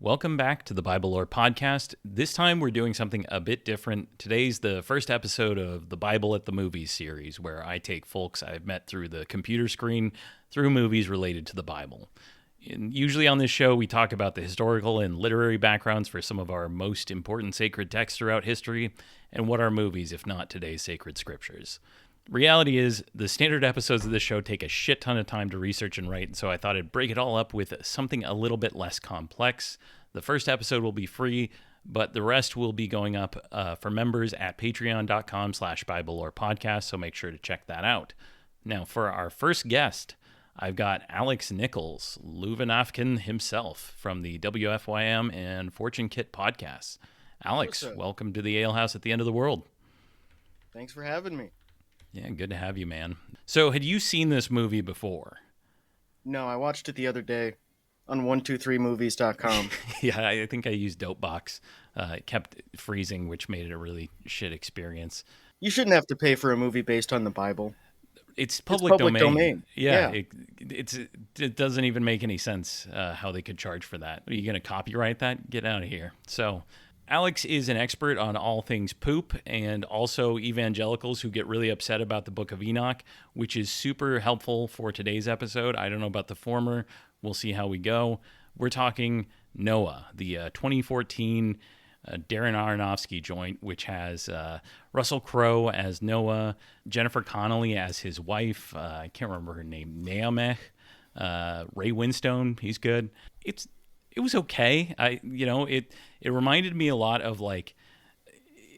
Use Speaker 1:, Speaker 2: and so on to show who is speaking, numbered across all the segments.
Speaker 1: Welcome back to the Bible Lore Podcast. This time we're doing something a bit different. Today's the first episode of the Bible at the Movies series, where I take folks I've met through the computer screen through movies related to the Bible. And usually on this show, we talk about the historical and literary backgrounds for some of our most important sacred texts throughout history, and what are movies if not today's sacred scriptures. Reality is, the standard episodes of this show take a shit ton of time to research and write, so I thought I'd break it all up with something a little bit less complex. The first episode will be free, but the rest will be going up for members at patreon.com/BibleLorePodcast, so make sure to check that out. Now, for our first guest, I've got Alex Nichols, Leuvenafken himself, from the WFYM and Fortune Kit podcasts. Alex, welcome to the Ale House at the End of the World.
Speaker 2: Thanks for having me.
Speaker 1: Yeah, good to have you, man. So, had you seen this movie before?
Speaker 2: No, I watched it the other day on 123movies.com.
Speaker 1: Yeah, I think I used Dopebox. It kept freezing, which made it a really shit experience.
Speaker 2: You shouldn't have to pay for a movie based on the Bible.
Speaker 1: It's public domain.
Speaker 2: Yeah.
Speaker 1: It doesn't even make any sense how they could charge for that. Are you going to copyright that? Get out of here. So, Alex is an expert on all things poop and also evangelicals who get really upset about the Book of Enoch, which is super helpful for today's episode. I don't know about the former. We'll see how we go. We're talking Noah, the 2014 Darren Aronofsky joint, which has Russell Crowe as Noah, Jennifer Connelly as his wife. I can't remember her name. Naomech. Ray Winstone. He's good. It was okay. It reminded me a lot of it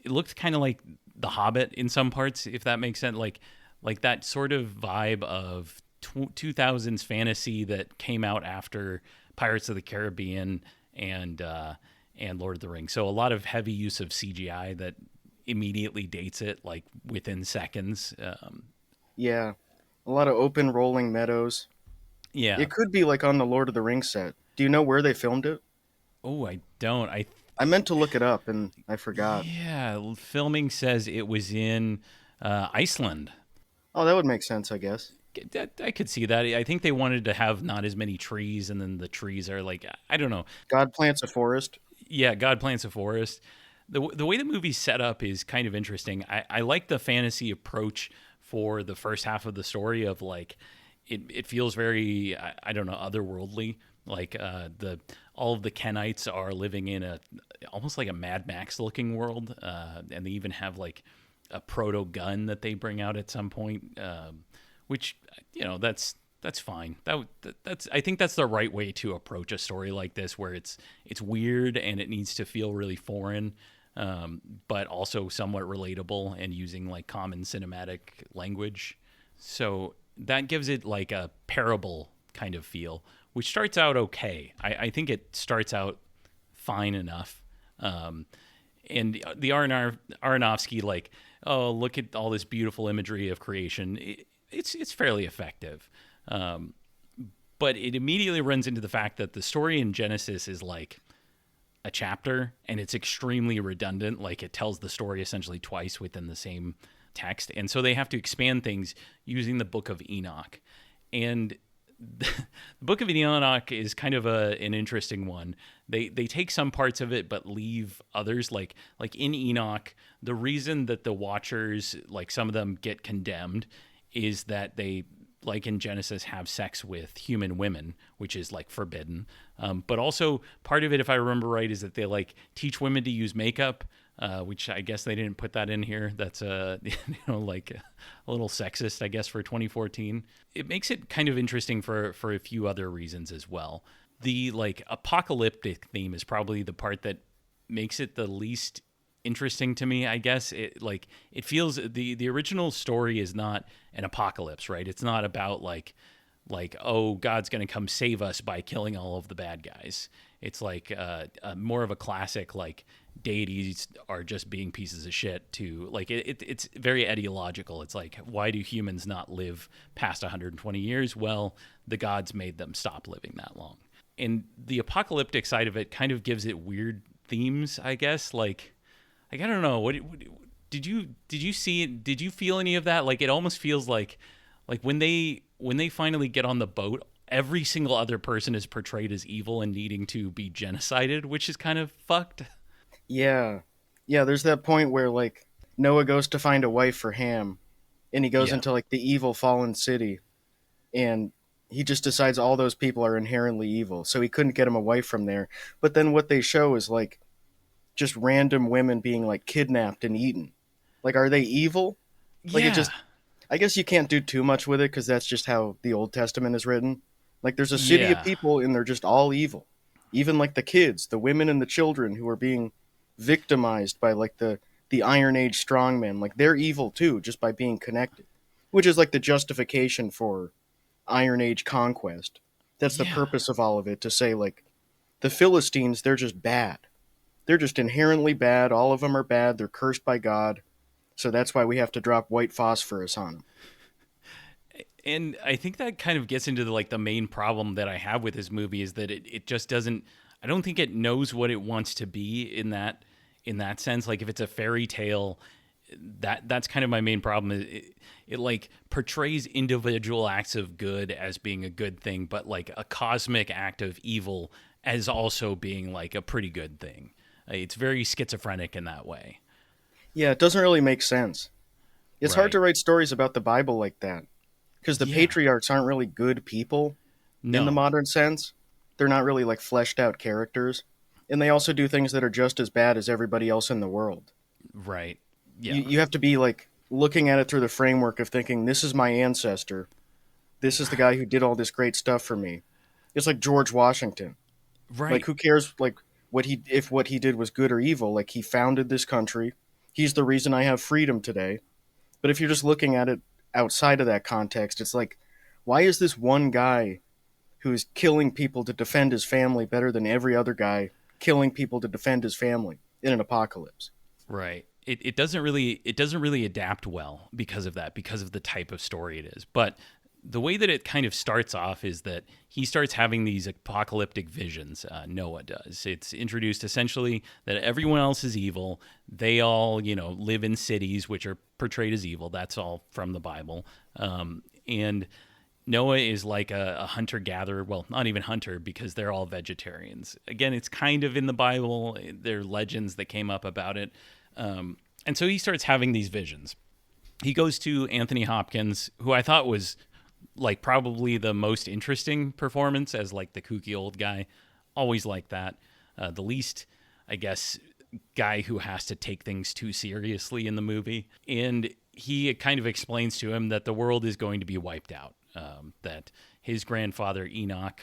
Speaker 1: looked kind of like The Hobbit in some parts, if that makes sense. Like that sort of vibe of 2000s fantasy that came out after Pirates of the Caribbean and Lord of the Rings. So a lot of heavy use of CGI that immediately dates it, like within seconds.
Speaker 2: Yeah, a lot of open rolling meadows.
Speaker 1: Yeah,
Speaker 2: it could be like on the Lord of the Rings set. Do you know where they filmed it?
Speaker 1: Oh, I don't. I
Speaker 2: meant to look it up and I forgot.
Speaker 1: Yeah, filming says it was in Iceland.
Speaker 2: Oh, that would make sense, I guess.
Speaker 1: I could see that. I think they wanted to have not as many trees, and then the trees are like, I don't know.
Speaker 2: God plants a forest.
Speaker 1: Yeah, God plants a forest. The way the movie's set up is kind of interesting. I like the fantasy approach for the first half of the story of it feels very, I don't know, otherworldly. Like all of the Kenites are living in almost like a Mad Max looking world, and they even have like a proto gun that they bring out at some point, which that's fine. That's I think that's the right way to approach a story like this, where it's weird and it needs to feel really foreign, but also somewhat relatable and using like common cinematic language. So that gives it like a parable kind of feel, which starts out okay. I think it starts out fine enough. And the Aronofsky, look at all this beautiful imagery of creation. It's fairly effective. But it immediately runs into the fact that the story in Genesis is like a chapter, and it's extremely redundant. Like, it tells the story essentially twice within the same text. And so they have to expand things using the Book of Enoch. And the Book of Enoch is kind of an interesting one. They take some parts of it but leave others. Like in Enoch, the reason that the Watchers, like some of them, get condemned is that they, like in Genesis, have sex with human women, which is like forbidden. But also part of it, if I remember right, is that they like teach women to use makeup, which I guess they didn't put that in here. That's like a little sexist, I guess, for 2014. It makes it kind of interesting for a few other reasons as well. The like apocalyptic theme is probably the part that makes it the least interesting to me, I guess. It feels the original story is not an apocalypse, right? It's not about like oh, God's going to come save us by killing all of the bad guys. It's like more of a classic, like deities are just being pieces of shit to like it's very ideological. It's like, why do humans not live past 120 years? Well, the gods made them stop living that long. And the apocalyptic side of it kind of gives it weird themes, I guess. Like I don't know. What did you see? Did you feel any of that? Like, it almost feels like when they finally get on the boat every single other person is portrayed as evil and needing to be genocided, which is kind of fucked.
Speaker 2: Yeah. Yeah, there's that point where like Noah goes to find a wife for Ham and he goes
Speaker 1: Yeah.
Speaker 2: into like the evil fallen city and he just decides all those people are inherently evil. So he couldn't get him a wife from there. But then what they show is like just random women being like kidnapped and eaten. Like are they evil? Like it
Speaker 1: Yeah.
Speaker 2: just I guess you can't do too much with it cuz that's just how the Old Testament is written. Like there's a city of
Speaker 1: Yeah.
Speaker 2: people and they're just all evil. Even like the kids, the women and the children who are being victimized by like the Iron Age strongmen, like they're evil too just by being connected. Which is like the justification for Iron Age conquest. That's the
Speaker 1: Yeah.
Speaker 2: purpose of all of it to say like the Philistines, they're just bad. They're just inherently bad. All of them are bad. They're cursed by God. So that's why we have to drop white phosphorus on them.
Speaker 1: And I think that kind of gets into the main problem that I have with this movie is that it just doesn't. I don't think it knows what it wants to be in that sense. Like if it's a fairy tale, that's kind of my main problem. It like portrays individual acts of good as being a good thing, but like a cosmic act of evil as also being like a pretty good thing. It's very schizophrenic in that way.
Speaker 2: Yeah, it doesn't really make sense. It's hard
Speaker 1: Right.
Speaker 2: to write stories about the Bible like that because the
Speaker 1: Yeah.
Speaker 2: patriarchs aren't really good people in the
Speaker 1: No.
Speaker 2: modern sense. They're not really like fleshed out characters. And they also do things that are just as bad as everybody else in the world.
Speaker 1: Right. Yeah.
Speaker 2: You have to be like looking at it through the framework of thinking, this is my ancestor. This is the guy who did all this great stuff for me. It's like George Washington. Like
Speaker 1: Right.
Speaker 2: who cares like what he did was good or evil? Like he founded this country. He's the reason I have freedom today. But if you're just looking at it outside of that context, it's like, why is this one guy who's killing people to defend his family better than every other guy killing people to defend his family in an apocalypse?
Speaker 1: Right. It doesn't really adapt well because of that, because of the type of story it is. But the way that it kind of starts off is that he starts having these apocalyptic visions. Noah does. It's introduced essentially that everyone else is evil. They all, live in cities which are portrayed as evil. That's all from the Bible. And Noah is like a hunter gatherer. Well, not even hunter because they're all vegetarians. Again, it's kind of in the Bible. There are legends that came up about it. And so he starts having these visions. He goes to Anthony Hopkins, who I thought was like probably the most interesting performance as like the kooky old guy. Always like that. The least, I guess, guy who has to take things too seriously in the movie. And he kind of explains to him that the world is going to be wiped out. That his grandfather Enoch,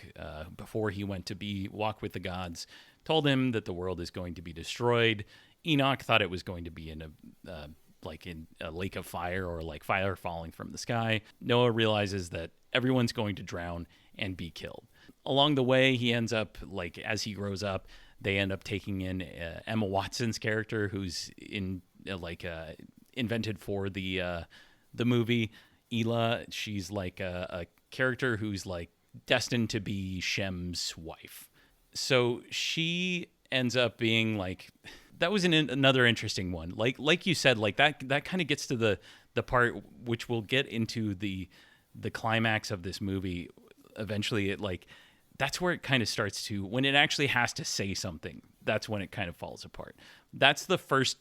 Speaker 1: before he went to be walk with the gods, told him that the world is going to be destroyed. Enoch thought it was going to be in a lake of fire or like fire falling from the sky. Noah realizes that everyone's going to drown and be killed. Along the way, he ends up as he grows up, they end up taking in Emma Watson's character, who's invented for the movie. Ela, she's like a character who's like destined to be Shem's wife. So she ends up being like that was another interesting one. Like you said, like that kind of gets to the part which we'll get into the climax of this movie. Eventually, that's where it kind of starts to when it actually has to say something. That's when it kind of falls apart. That's the first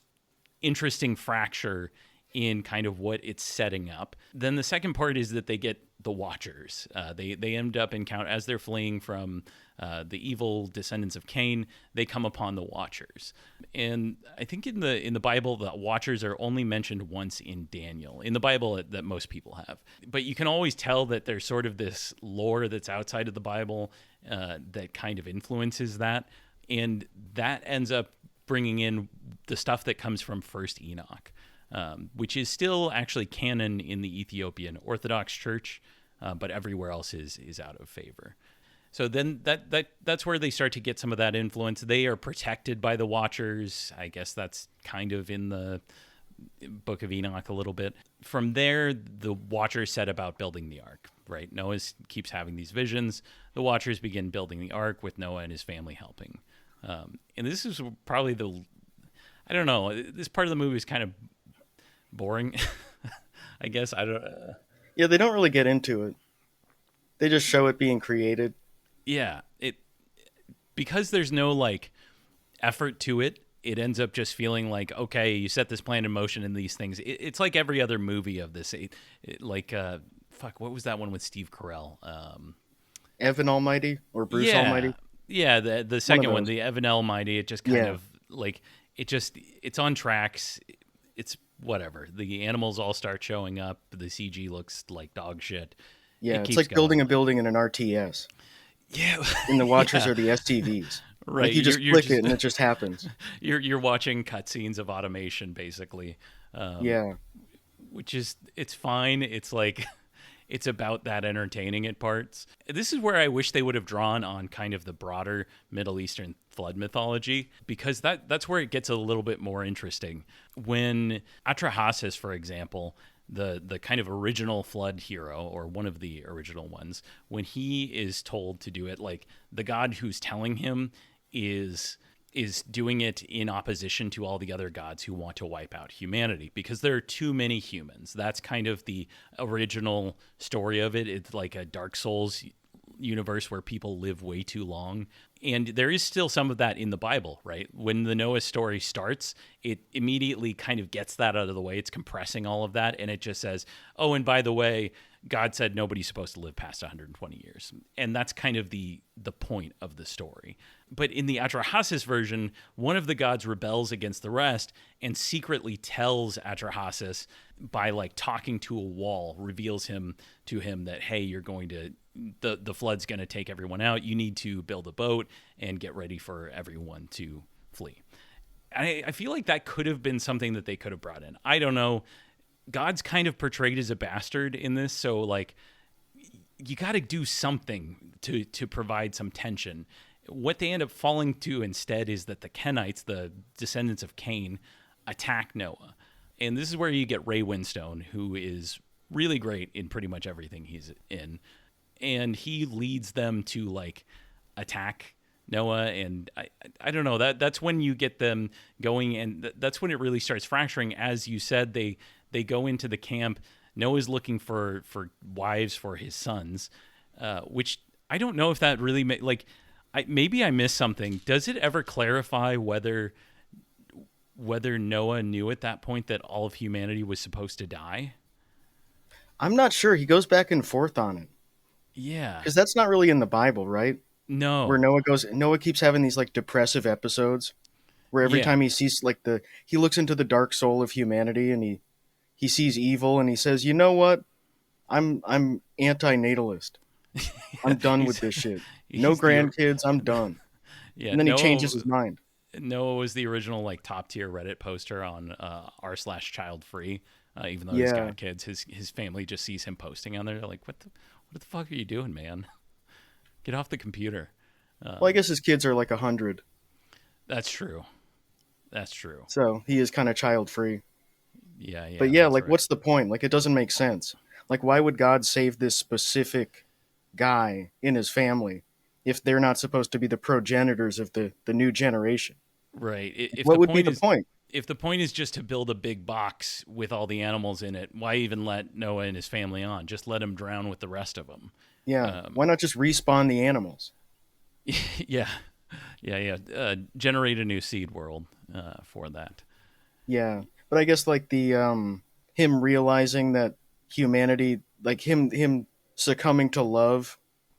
Speaker 1: interesting fracture in kind of what it's setting up. Then the second part is that they get the Watchers. They end up as they're fleeing from the evil descendants of Cain. They come upon the Watchers, and I think in the Bible the Watchers are only mentioned once in Daniel in the Bible that most people have. But you can always tell that there's sort of this lore that's outside of the Bible that kind of influences that, and that ends up bringing in the stuff that comes from First Enoch. Which is still actually canon in the Ethiopian Orthodox Church, but everywhere else is out of favor. So then that's where they start to get some of that influence. They are protected by the Watchers. I guess that's kind of in the Book of Enoch a little bit. From there, the Watchers set about building the ark. Right, Noah keeps having these visions. The Watchers begin building the ark with Noah and his family helping. And this is probably I don't know. This part of the movie is kind of boring. I guess I don't.
Speaker 2: Yeah, they don't really get into it. They just show it being created.
Speaker 1: Yeah, it because there's no like effort to it. It ends up just feeling like, okay, you set this plan in motion and these things. It's like every other movie of this. Like, fuck, what was that one with Steve Carell?
Speaker 2: Evan Almighty or Bruce
Speaker 1: Yeah,
Speaker 2: Almighty?
Speaker 1: yeah. The
Speaker 2: One of
Speaker 1: second one,
Speaker 2: those.
Speaker 1: the Evan Almighty. It just kind
Speaker 2: Yeah.
Speaker 1: of like it's on tracks. It's whatever. The animals all start showing up. The CG looks like dog shit.
Speaker 2: Yeah.
Speaker 1: It
Speaker 2: It's
Speaker 1: keeps
Speaker 2: like building
Speaker 1: going.
Speaker 2: a building in an RTS.
Speaker 1: Yeah,
Speaker 2: And the watchers
Speaker 1: yeah.
Speaker 2: are the STVs. Like
Speaker 1: Right.
Speaker 2: you just
Speaker 1: You're
Speaker 2: click
Speaker 1: just
Speaker 2: it and it just happens.
Speaker 1: you're watching cutscenes of automation basically,
Speaker 2: Yeah.
Speaker 1: which is it's fine. It's like it's about that entertaining at parts. This is where I wish they would have drawn on kind of the broader Middle Eastern flood mythology because that's where it gets a little bit more interesting. When Atrahasis, for example, the kind of original flood hero or one of the original ones, when he is told to do it, like the god who's telling him is doing it in opposition to all the other gods who want to wipe out humanity because there are too many humans. That's kind of the original story of it. It's like a Dark Souls universe where people live way too long. And there is still some of that in the Bible, right? When the Noah story starts, it immediately kind of gets that out of the way. It's compressing all of that. And it just says, oh, and by the way, God said nobody's supposed to live past 120 years. And that's kind of the point of the story. But in the Atrahasis version, one of the gods rebels against the rest and secretly tells Atrahasis by like talking to a wall, reveals him to him that, hey, you're going to the flood's going to take everyone out. You need to build a boat and get ready for everyone to flee. I feel like that could have been something that they could have brought in. I don't know. God's kind of portrayed as a bastard in this, so like you got to do something to provide some tension. What they end up falling to instead is that the Kenites, the descendants of Cain, attack Noah. And this is where you get Ray Winstone, who is really great in pretty much everything he's in. And he leads them to like attack Noah, and I don't know, that's when you get them going, and that's when it really starts fracturing. As you said, they go into the camp. Noah's looking for wives for his sons, which I don't know if that really maybe I missed something. Does it ever clarify whether Noah knew at that point that all of humanity was supposed to die?
Speaker 2: I'm not sure. He goes back and forth on it.
Speaker 1: Yeah.
Speaker 2: Because that's not really in the Bible, right? Where
Speaker 1: No.
Speaker 2: Noah keeps having these like depressive episodes where every
Speaker 1: Yeah.
Speaker 2: time he sees like he looks into the dark soul of humanity and he sees evil and he says, "You know what? I'm anti-natalist. I'm done with
Speaker 1: he's
Speaker 2: this shit. No
Speaker 1: he's the
Speaker 2: grandkids. I'm done."
Speaker 1: yeah,
Speaker 2: And then he changes his mind.
Speaker 1: Noah was the original like top tier Reddit poster on r/child free. Even though he's
Speaker 2: Yeah.
Speaker 1: got kids, his family just sees him posting on there. They're like, what the fuck are you doing, man? Get off the computer.
Speaker 2: Well, I guess his kids are like 100,
Speaker 1: That's true. That's true.
Speaker 2: so he is kind of child free.
Speaker 1: Yeah,
Speaker 2: But
Speaker 1: yeah,
Speaker 2: yeah,
Speaker 1: that's
Speaker 2: like
Speaker 1: right.
Speaker 2: what's the point? Like it doesn't make sense. Like why would God save this specific guy in his family if they're not supposed to be the progenitors of the new generation?
Speaker 1: Right.
Speaker 2: What would be the point?
Speaker 1: If the point is just to build a big box with all the animals in it, why even let Noah and his family on? Just let him drown with the rest of them.
Speaker 2: Yeah, why not just respawn the animals?
Speaker 1: Yeah, yeah. Generate a new seed world for that.
Speaker 2: Yeah, but I guess like the him realizing that humanity, like him succumbing to love,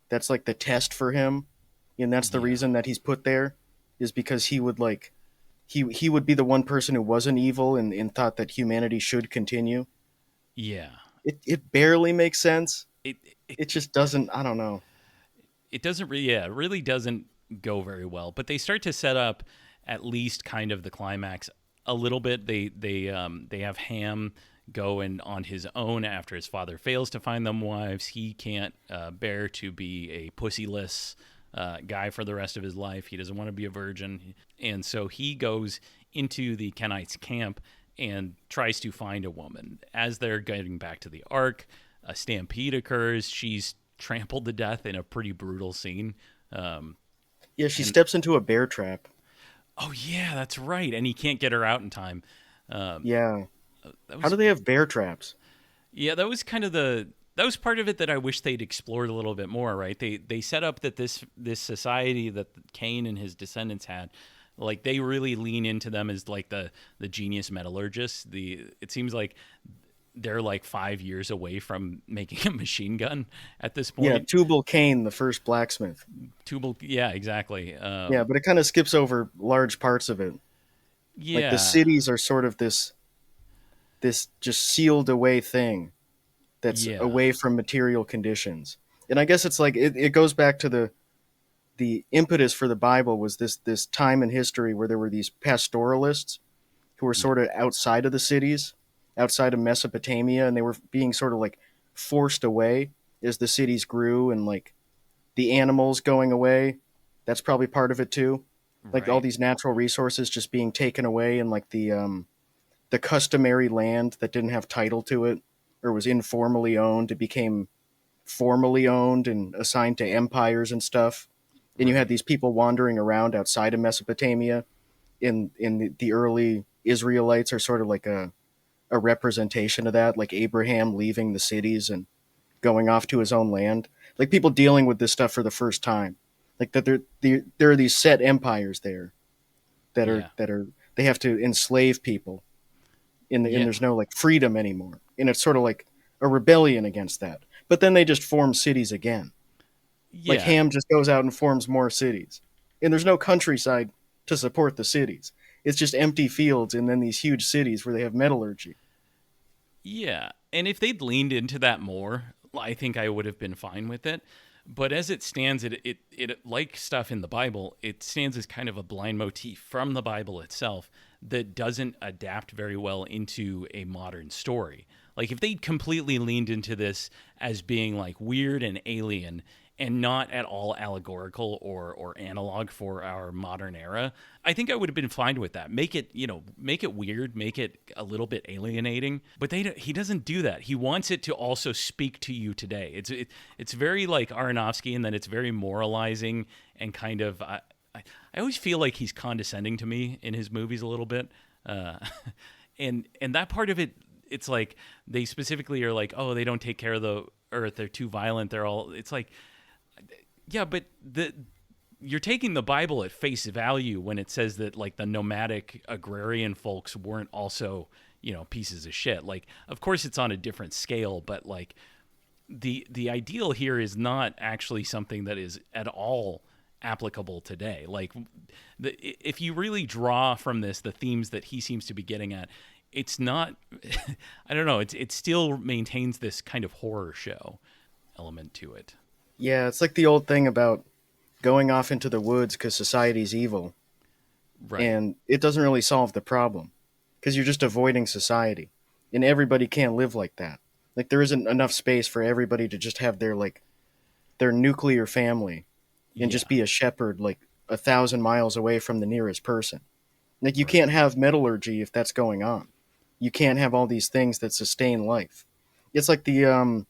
Speaker 2: that's like the test for him, and that's the
Speaker 1: Yeah,
Speaker 2: reason that he's put there, is because he would like he would be the one person who wasn't evil and thought that humanity should continue.
Speaker 1: yeah.
Speaker 2: It barely makes sense.
Speaker 1: It it,
Speaker 2: It just doesn't. I don't know.
Speaker 1: it doesn't really, yeah, it really doesn't go very well. But they start to set up at least kind of the climax a little bit. They have Ham go and on his own after his father fails to find them wives. He can't bear to be a pussyless guy for the rest of his life. He doesn't want to be a virgin, and so he goes into the Kenites camp and tries to find a woman. As they're getting back to the Ark, a stampede occurs. She's trampled to death in a pretty brutal scene.
Speaker 2: Yeah, she
Speaker 1: And
Speaker 2: steps into a bear trap.
Speaker 1: oh yeah, that's right. And he can't get her out in time. Um,
Speaker 2: Yeah.
Speaker 1: that
Speaker 2: How
Speaker 1: was
Speaker 2: do they have bear traps?
Speaker 1: yeah, that was kind of that was part of it that I wish they'd explored a little bit more, right? They set up that this society that Cain and his descendants had, like they really lean into them as like the genius metallurgists. It seems like they're like 5 years away from making a machine gun at this
Speaker 2: Yeah,
Speaker 1: point.
Speaker 2: Tubal Cain, the first blacksmith.
Speaker 1: Tubal, yeah, exactly.
Speaker 2: Yeah, but it kind of skips over large parts of it. Like the
Speaker 1: Yeah,
Speaker 2: cities are sort of this just sealed away thing that's
Speaker 1: yeah,
Speaker 2: away from material conditions. And I guess it's like it goes back to the impetus for the Bible was this time in history where there were these pastoralists who were
Speaker 1: yeah,
Speaker 2: sort of outside of the cities, outside of Mesopotamia, and they were being sort of like forced away as the cities grew and like the animals going away. That's probably part of it too. Like all
Speaker 1: right,
Speaker 2: these natural resources just being taken away and like the customary land that didn't have title to it or was informally owned, it became formally owned and assigned to empires and stuff. And you had
Speaker 1: right,
Speaker 2: these people wandering around outside of Mesopotamia. In the early Israelites are sort of like a representation of that, like Abraham leaving the cities and going off to his own land. Like people dealing with this stuff for the first time. Like that there are these set empires there
Speaker 1: yeah,
Speaker 2: that are they have to enslave people and
Speaker 1: yeah,
Speaker 2: there's no like freedom anymore. And it's sort of like a rebellion against that. But then they just form cities again. Like
Speaker 1: yeah.
Speaker 2: Ham just goes out and forms more cities. And there's no countryside to support the cities. It's just empty fields and then these huge cities where they have metallurgy.
Speaker 1: Yeah, and if they'd leaned into that more, I think I would have been fine with it. But as it stands, it like stuff in the Bible, it stands as kind of a blind motif from the Bible itself that doesn't adapt very well into a modern story. Like if they'd completely leaned into this as being like weird and alien and not at all allegorical or analog for our modern era, I think I would have been fine with that. Make it, make it weird, make it a little bit alienating. But he doesn't do that. He wants it to also speak to you today. It's very like Aronofsky in that it's very moralizing and kind of. I always feel like he's condescending to me in his movies a little bit, uh, and that part of it, it's like they specifically are like, oh, they don't take care of the earth. They're too violent. They're all. It's like, yeah, but you're taking the Bible at face value when it says that like the nomadic agrarian folks weren't also pieces of shit. Like, of course, it's on a different scale, but like the ideal here is not actually something that is at all applicable today. Like, if you really draw from this the themes that he seems to be getting at, it's not. I don't know. It still maintains this kind of horror show element to it.
Speaker 2: Yeah, it's like the old thing about going off into the woods because society's evil,
Speaker 1: Right.
Speaker 2: and it doesn't really solve the problem because you're just avoiding society, and everybody can't live like that. Like there isn't enough space for everybody to just have their nuclear family and
Speaker 1: Yeah.
Speaker 2: just be a shepherd like 1,000 miles away from the nearest person. Like you
Speaker 1: Right.
Speaker 2: can't have metallurgy if that's going on. You can't have all these things that sustain life. It's like the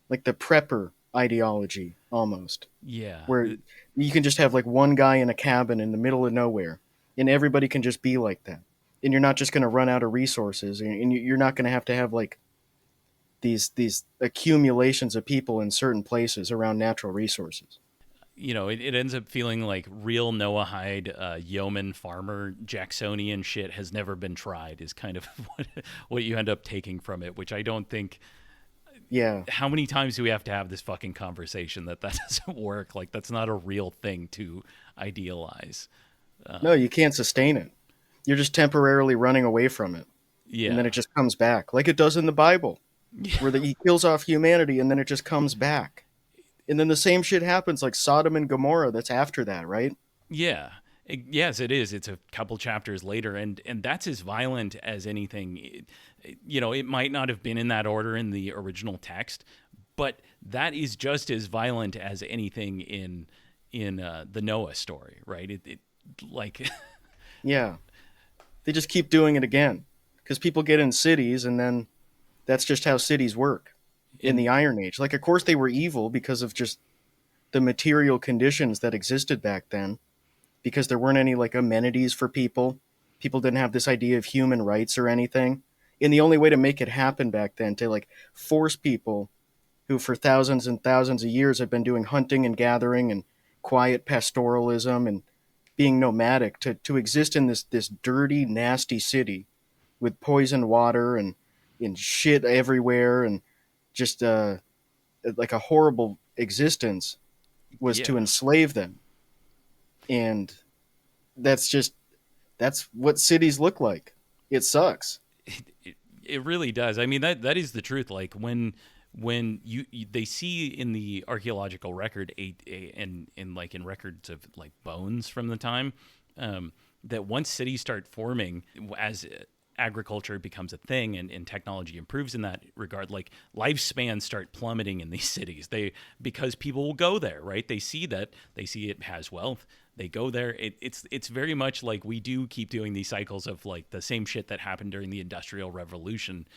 Speaker 2: prepper ideology almost,
Speaker 1: Yeah.
Speaker 2: where you can just have like one guy in a cabin in the middle of nowhere, and everybody can just be like that. And you're not just going to run out of resources, and you're not going to have like these accumulations of people in certain places around natural resources.
Speaker 1: It ends up feeling like real Noahide yeoman farmer Jacksonian shit has never been tried is kind of what you end up taking from it, which I don't think.
Speaker 2: Yeah,
Speaker 1: How many times do we have to have this fucking conversation that doesn't work? Like that's not a real thing to idealize.
Speaker 2: no, you can't sustain it. You're just temporarily running away from it, and then
Speaker 1: Yeah.
Speaker 2: it just comes back, like it does in the Bible, where he kills off humanity, and then it just comes back. And then the same shit happens, like Sodom and Gomorrah. That's after that, right?
Speaker 1: Yeah. Yes, it is. It's a couple chapters later, and that's as violent as anything. It might not have been in that order in the original text, but that is just as violent as anything in the Noah story, right? It like
Speaker 2: Yeah, they just keep doing it again because people get in cities, and then that's just how cities work in
Speaker 1: in
Speaker 2: the Iron Age. Like, of course, they were evil because of just the material conditions that existed back then, because there weren't any like amenities for people. People didn't have this idea of human rights or anything. And the only way to make it happen back then, to like force people who for thousands and thousands of years have been doing hunting and gathering and quiet pastoralism and being nomadic to exist in this dirty, nasty city with poisoned water and shit everywhere and just like a horrible existence was to
Speaker 1: Yeah.
Speaker 2: enslave them. And that's just that's what cities look like. It sucks.
Speaker 1: It really does. I mean, that is the truth. Like when they see in the archaeological record and in like in records of like bones from the time, that once cities start forming as agriculture becomes a thing and technology improves in that regard, like lifespans start plummeting in these cities. Because people will go there, right? They see it has wealth. They go there. It's very much like we do keep doing these cycles of like the same shit that happened during the Industrial Revolution,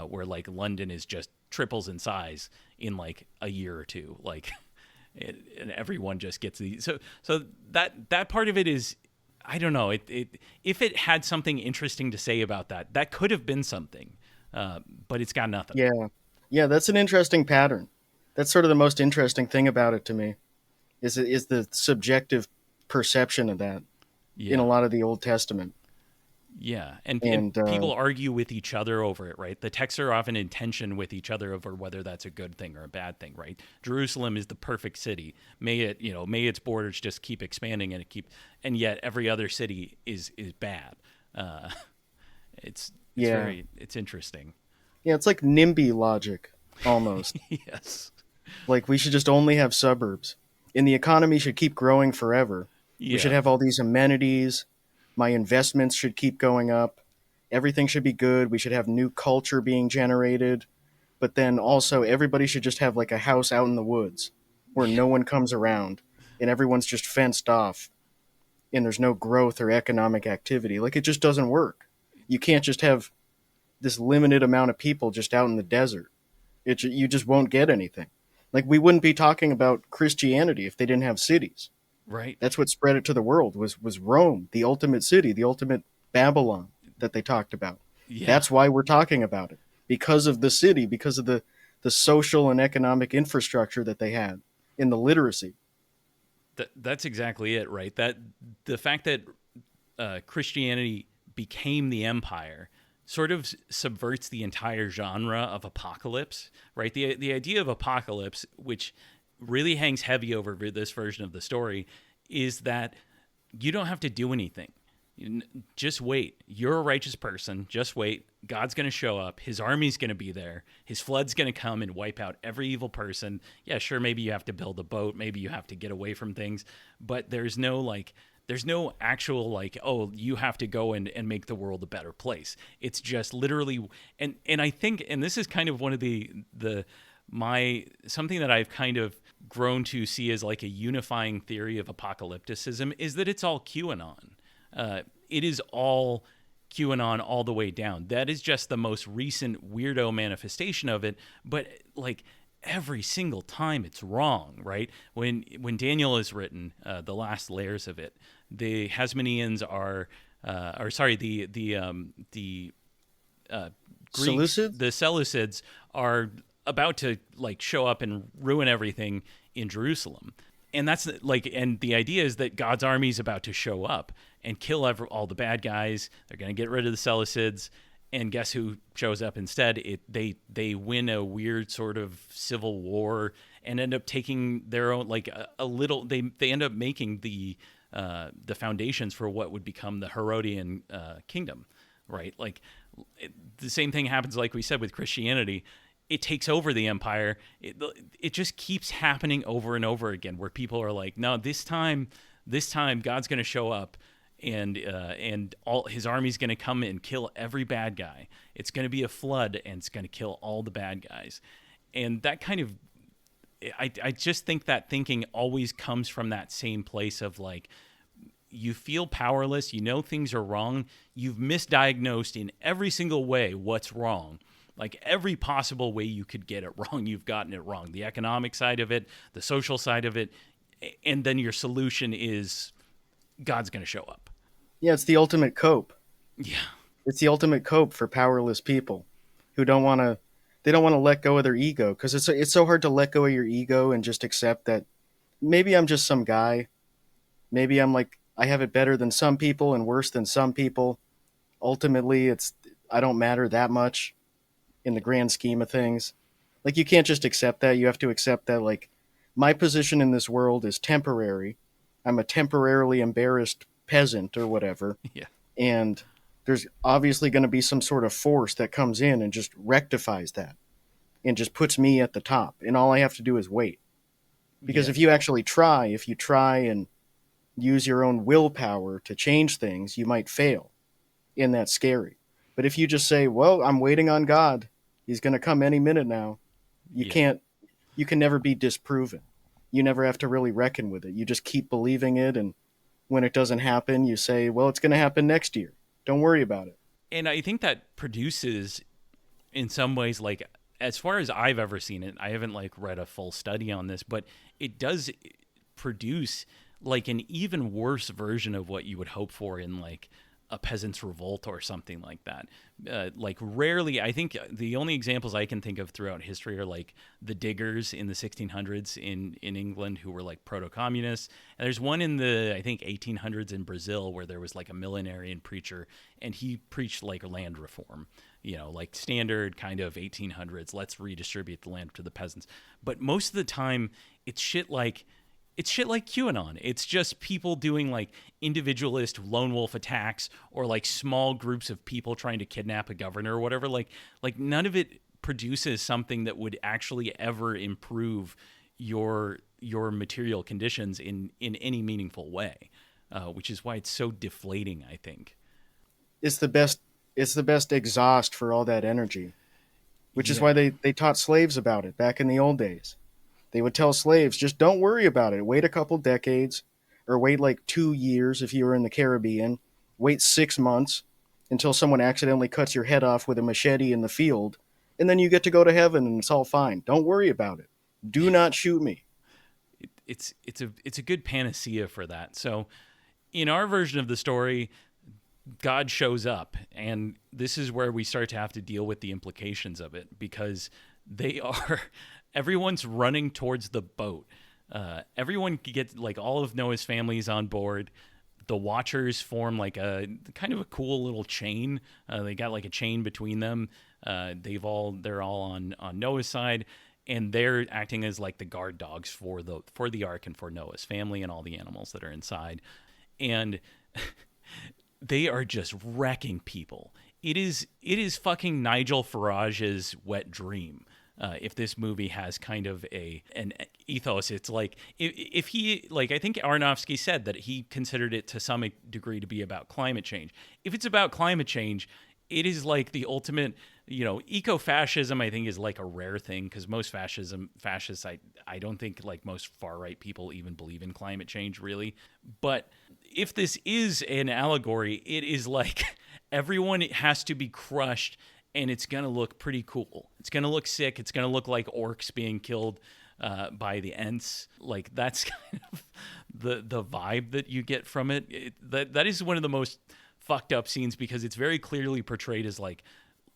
Speaker 1: where like London is just triples in size in like a year or two, like, and everyone just gets these. So that part of it is, I don't know. If it had something interesting to say about that could have been something, but it's got nothing.
Speaker 2: Yeah. Yeah, that's an interesting pattern. That's sort of the most interesting thing about it to me is the subjective perception of that in a
Speaker 1: Yeah.
Speaker 2: lot of the Old Testament.
Speaker 1: Yeah, and
Speaker 2: And
Speaker 1: people argue with each other over it, right? The texts are often in tension with each other over whether that's a good thing or a bad thing, right? Jerusalem is the perfect city. May its borders just keep expanding and yet every other city is bad. Uh,
Speaker 2: yeah.
Speaker 1: it's interesting.
Speaker 2: Yeah, it's like NIMBY logic almost.
Speaker 1: Yes.
Speaker 2: Like we should just only have suburbs. And the economy should keep growing forever. We should
Speaker 1: Yeah.
Speaker 2: have all these amenities. My investments should keep going up. Everything should be good. We should have new culture being generated. But then also everybody should just have like a house out in the woods where no one comes around and everyone's just fenced off and there's no growth or economic activity. Like it just doesn't work. You can't just have this limited amount of people just out in the desert. You just won't get anything. Like we wouldn't be talking about Christianity if they didn't have cities.
Speaker 1: Right.
Speaker 2: That's what spread it to the world was Rome, the ultimate city, the ultimate Babylon that they talked about.
Speaker 1: Yeah.
Speaker 2: That's why we're talking about it. Because of the city, because of the social and economic infrastructure that they had in the literacy.
Speaker 1: That's exactly it, right? That the fact that Christianity became the empire sort of subverts the entire genre of apocalypse, right? The idea of apocalypse, which really hangs heavy over this version of the story, is that you don't have to do anything. Just wait. You're a righteous person. Just wait. God's going to show up. His army's going to be there. His flood's going to come and wipe out every evil person. Yeah, sure, maybe you have to build a boat. Maybe you have to get away from things. But there's no actual like, oh, you have to go and make the world a better place. It's just literally, and I think, and this is kind of one of something that I've kind of grown to see as like a unifying theory of apocalypticism is that it's all QAnon. It is all QAnon all the way down. That is just the most recent weirdo manifestation of it. But like every single time, it's wrong, right? When Daniel is written, the last layers of it, the Hasmoneans are, or sorry, the Greeks,
Speaker 2: Seleucid?
Speaker 1: the Seleucids are about to like show up and ruin everything in Jerusalem. And that's like, and the idea is that God's army is about to show up and kill all the bad guys. They're going to get rid of the Seleucids, and guess who shows up instead? They win a weird sort of civil war and end up taking their own like a little. They end up making the foundations for what would become the Herodian kingdom, right? Like the same thing happens, like we said, with Christianity. It takes over the empire. It just keeps happening over and over again, where people are like, no, this time God's going to show up, and all his army's going to come and kill every bad guy. It's going to be a flood, and it's going to kill all the bad guys. And that kind of, I just think that thinking always comes from that same place of like, you feel powerless, you know things are wrong, you've misdiagnosed in every single way what's wrong. Like every possible way you could get it wrong, you've gotten it wrong. The economic side of it, the social side of it, and then your solution is God's going to show up.
Speaker 2: Yeah, it's the ultimate cope.
Speaker 1: Yeah.
Speaker 2: It's the ultimate cope for powerless people who don't want to they don't want to let go of their ego, because it's so hard to let go of your ego and just accept that maybe I'm just some guy. Maybe I'm like I have it better than some people and worse than some people. Ultimately, it's I don't matter that much in the grand scheme of things. Like, you can't just accept that. You have to accept that, like, my position in this world is temporary. I'm a temporarily embarrassed peasant or whatever.
Speaker 1: Yeah.
Speaker 2: And there's obviously going to be some sort of force that comes in and just rectifies that and just puts me at the top. And all I have to do is wait. Because
Speaker 1: Yeah.
Speaker 2: if you try and use your own willpower to change things, you might fail. And that's scary. But if you just say, well, I'm waiting on God, he's going to come any minute now, you
Speaker 1: Yeah.
Speaker 2: can't, you can never be disproven. You never have to really reckon with it. You just keep believing it. And when it doesn't happen, you say, well, it's going to happen next year. Don't worry about it.
Speaker 1: And I think that produces, in some ways, like, as far as I've ever seen it, I haven't like read a full study on this, but it does produce like an even worse version of what you would hope for in like a peasant's revolt or something like that. Like, rarely, I think the only examples I can think of throughout history are like the diggers in the 1600s in England, who were like proto-communists. And there's one in the, I think, 1800s in Brazil, where there was like a millenarian preacher, and he preached like land reform, like standard kind of 1800s, let's redistribute the land to the peasants. But most of the time, it's shit like QAnon. It's just people doing like individualist lone wolf attacks, or like small groups of people trying to kidnap a governor or whatever. Like none of it produces something that would actually ever improve your material conditions in any meaningful way, which is why it's so deflating, I think.
Speaker 2: It's the best. It's the best exhaust for all that energy, which is
Speaker 1: Yeah.
Speaker 2: why they taught slaves about it back in the old days. They would tell slaves, just don't worry about it. Wait a couple decades, or wait like 2 years if you were in the Caribbean. Wait 6 months until someone accidentally cuts your head off with a machete in the field, and then you get to go to heaven and it's all fine. Don't worry about it. Do not shoot me.
Speaker 1: It's a good panacea for that. So in our version of the story, God shows up, and this is where we start to have to deal with the implications of it, because they are everyone's running towards the boat. Everyone gets, like, all of Noah's family's on board. The Watchers form like a kind of a cool little chain. They got like a chain between them. They're all on Noah's side, and they're acting as like the guard dogs for the ark and for Noah's family and all the animals that are inside. And they are just wrecking people. It is fucking Nigel Farage's wet dream. If this movie has kind of an ethos, it's like if he, like, I think Aronofsky said that he considered it to some degree to be about climate change. If it's about climate change, it is like the ultimate, eco-fascism, I think, is like a rare thing, because most fascists, I don't think, like, most far-right people even believe in climate change, really. But if this is an allegory, it is like everyone has to be crushed, and it's going to look pretty cool. It's going to look sick. It's going to look like orcs being killed by the Ents. Like, that's kind of the vibe that you get from it. That is one of the most fucked up scenes, because it's very clearly portrayed as like,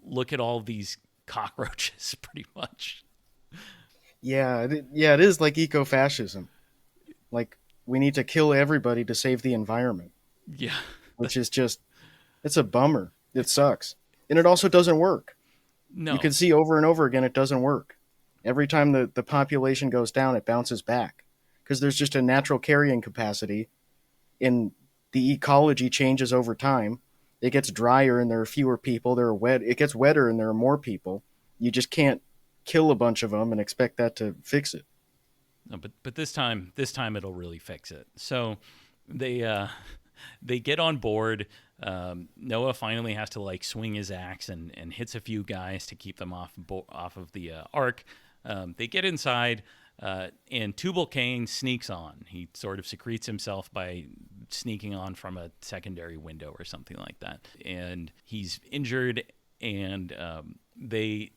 Speaker 1: look at all these cockroaches, pretty much.
Speaker 2: Yeah, it is like eco-fascism. Like, we need to kill everybody to save the environment,
Speaker 1: Yeah.
Speaker 2: which is just, it's a bummer. It sucks. And it also doesn't work.
Speaker 1: No.
Speaker 2: You can see over and over again it doesn't work. Every time the population goes down, it bounces back, because there's just a natural carrying capacity, and the ecology changes over time. It gets drier and there are fewer people. It gets wetter and there are more people. You just can't kill a bunch of them and expect that to fix it.
Speaker 1: No, but this time it'll really fix it. So they get on board. Noah finally has to like swing his axe and hits a few guys to keep them off of the ark. They get inside, and Tubal-Cain sneaks on. He sort of secretes himself by sneaking on from a secondary window or something like that, and he's injured. And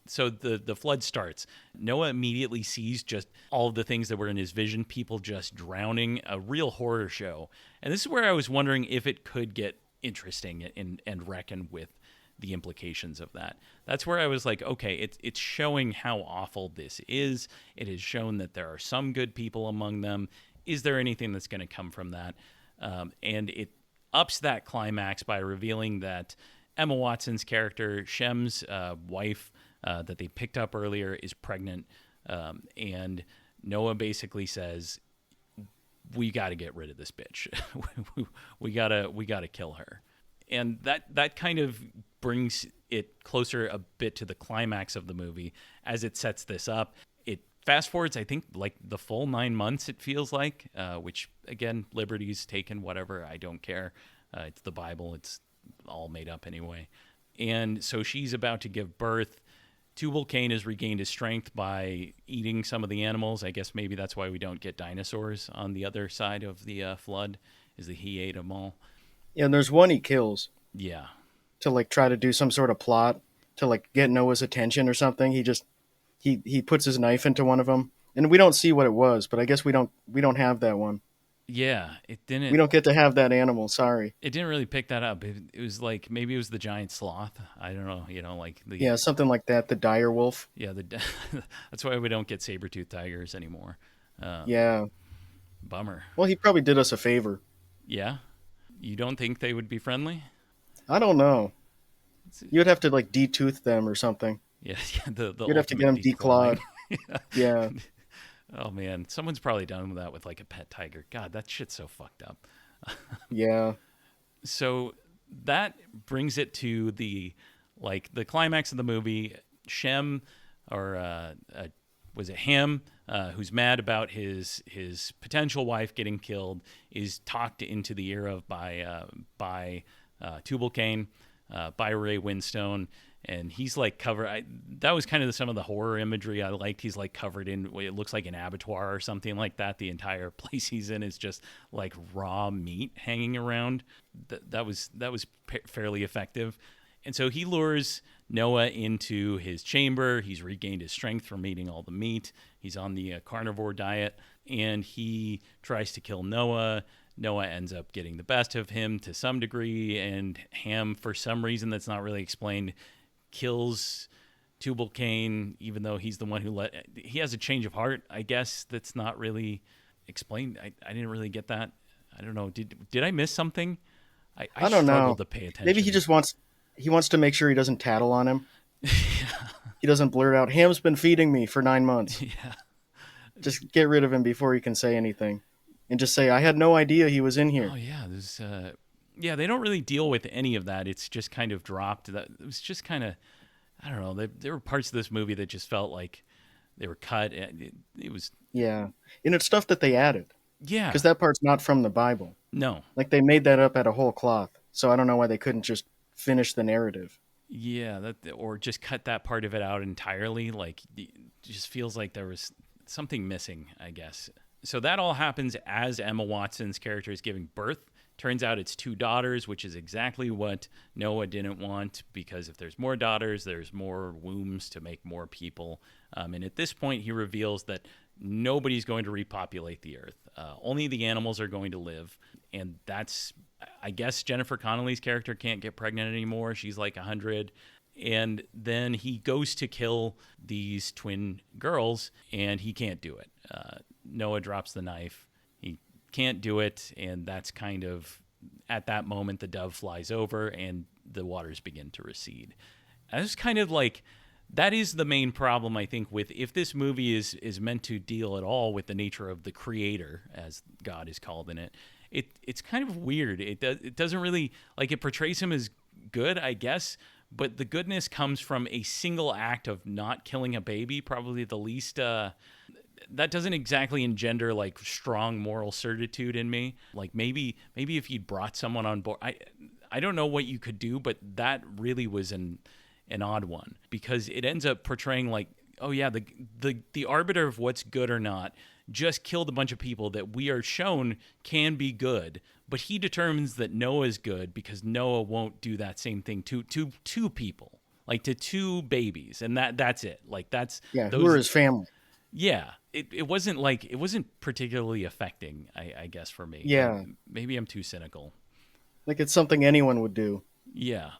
Speaker 1: so the flood starts. Noah immediately sees just all of the things that were in his vision, people just drowning, a real horror show. And this is where I was wondering if it could get interesting and reckon with the implications of that. That's where I was like, okay, it's showing how awful this is. It has shown that there are some good people among them. Is there anything that's going to come from that? And it ups that climax by revealing that Emma Watson's character, Shem's wife, that they picked up earlier, is pregnant. And Noah basically says, we got to get rid of this bitch. we gotta kill her. And that kind of brings it closer a bit to the climax of the movie as it sets this up. It fast forwards, I think, like the full 9 months, it feels like, which, again, liberties taken, whatever, I don't care. It's the Bible. It's all made up anyway. And so she's about to give birth. Tubal-Cain has regained his strength by eating some of the animals. I guess maybe that's why we don't get dinosaurs on the other side of the flood, is that he ate them all.
Speaker 2: Yeah, and there's one he kills.
Speaker 1: Yeah.
Speaker 2: To like try to do some sort of plot to like get Noah's attention or something. He puts his knife into one of them, and we don't see what it was, but I guess we don't have that one.
Speaker 1: Yeah, it didn't.
Speaker 2: We don't get to have that animal. Sorry.
Speaker 1: It didn't really pick that up. It was like maybe it was the giant sloth. I don't know. Like the
Speaker 2: something like that. The dire wolf.
Speaker 1: Yeah, that's why we don't get saber-toothed tigers anymore.
Speaker 2: Yeah.
Speaker 1: Bummer.
Speaker 2: Well, he probably did us a favor.
Speaker 1: Yeah. You don't think they would be friendly?
Speaker 2: I don't know. You'd have to like detooth them or something.
Speaker 1: Yeah. The
Speaker 2: You'd have to get them declawed. Yeah.
Speaker 1: Oh man, someone's probably done that with like a pet tiger. God, that shit's so fucked up.
Speaker 2: Yeah.
Speaker 1: So that brings it to the climax of the movie. Shem, or was it Ham, who's mad about his potential wife getting killed, is talked into the ear of by Tubal-Cain, by Ray Winstone. And he's like covered. That was kind of some of the horror imagery I liked. He's like covered in, it looks like an abattoir or something like that. The entire place he's in is just like raw meat hanging around. That was fairly effective. And so he lures Noah into his chamber. He's regained his strength from eating all the meat. He's on the carnivore diet, and he tries to kill Noah. Noah ends up getting the best of him to some degree, and Ham, for some reason that's not really explained, kills Tubal-Cain, even though he's the one who he has a change of heart, I guess, that's not really explained. I didn't really get that. I don't know. Did I miss something? I
Speaker 2: don't know.
Speaker 1: Struggled to pay attention.
Speaker 2: Maybe he just wants to make sure he doesn't tattle on him. Yeah. He doesn't blurt out, Ham's been feeding me for 9 months.
Speaker 1: Yeah.
Speaker 2: Just get rid of him before he can say anything. And just say, I had no idea he was in here.
Speaker 1: Oh, yeah. Yeah, they don't really deal with any of that. It's just kind of dropped. It was just kind of, I don't know. There were parts of this movie that just felt like they were cut. It was.
Speaker 2: Yeah. And it's stuff that they added.
Speaker 1: Yeah.
Speaker 2: Because that part's not from the Bible.
Speaker 1: No.
Speaker 2: Like they made that up out of whole cloth. So I don't know why they couldn't just finish the narrative.
Speaker 1: Yeah. Or just cut that part of it out entirely. Like it just feels like there was something missing, I guess. So that all happens as Emma Watson's character is giving birth. Turns out it's 2 daughters, which is exactly what Noah didn't want, because if there's more daughters, there's more wombs to make more people. And at this point, he reveals that nobody's going to repopulate the earth. Only the animals are going to live. And that's, I guess, Jennifer Connelly's character can't get pregnant anymore. She's like 100. And then he goes to kill these twin girls, and he can't do it. Noah drops the knife. He can't do it, and that's kind of, at that moment, the dove flies over, and the waters begin to recede. And it's kind of like, that is the main problem, I think, with if this movie is meant to deal at all with the nature of the creator, as God is called in it. It's kind of weird. It doesn't really, like, it portrays him as good, I guess, but the goodness comes from a single act of not killing a baby, probably the least. That doesn't exactly engender like strong moral certitude in me. Like maybe if you'd brought someone on board, I don't know what you could do, but that really was an odd one, because it ends up portraying like, oh yeah, the arbiter of what's good or not just killed a bunch of people that we are shown can be good, but he determines that Noah is good because Noah won't do that same thing to 2 people, like to 2 babies, and that's it. Like that's
Speaker 2: who are his family.
Speaker 1: Yeah, it wasn't particularly affecting, I guess, for me.
Speaker 2: Yeah.
Speaker 1: Maybe I'm too cynical.
Speaker 2: Like it's something anyone would do.
Speaker 1: Yeah.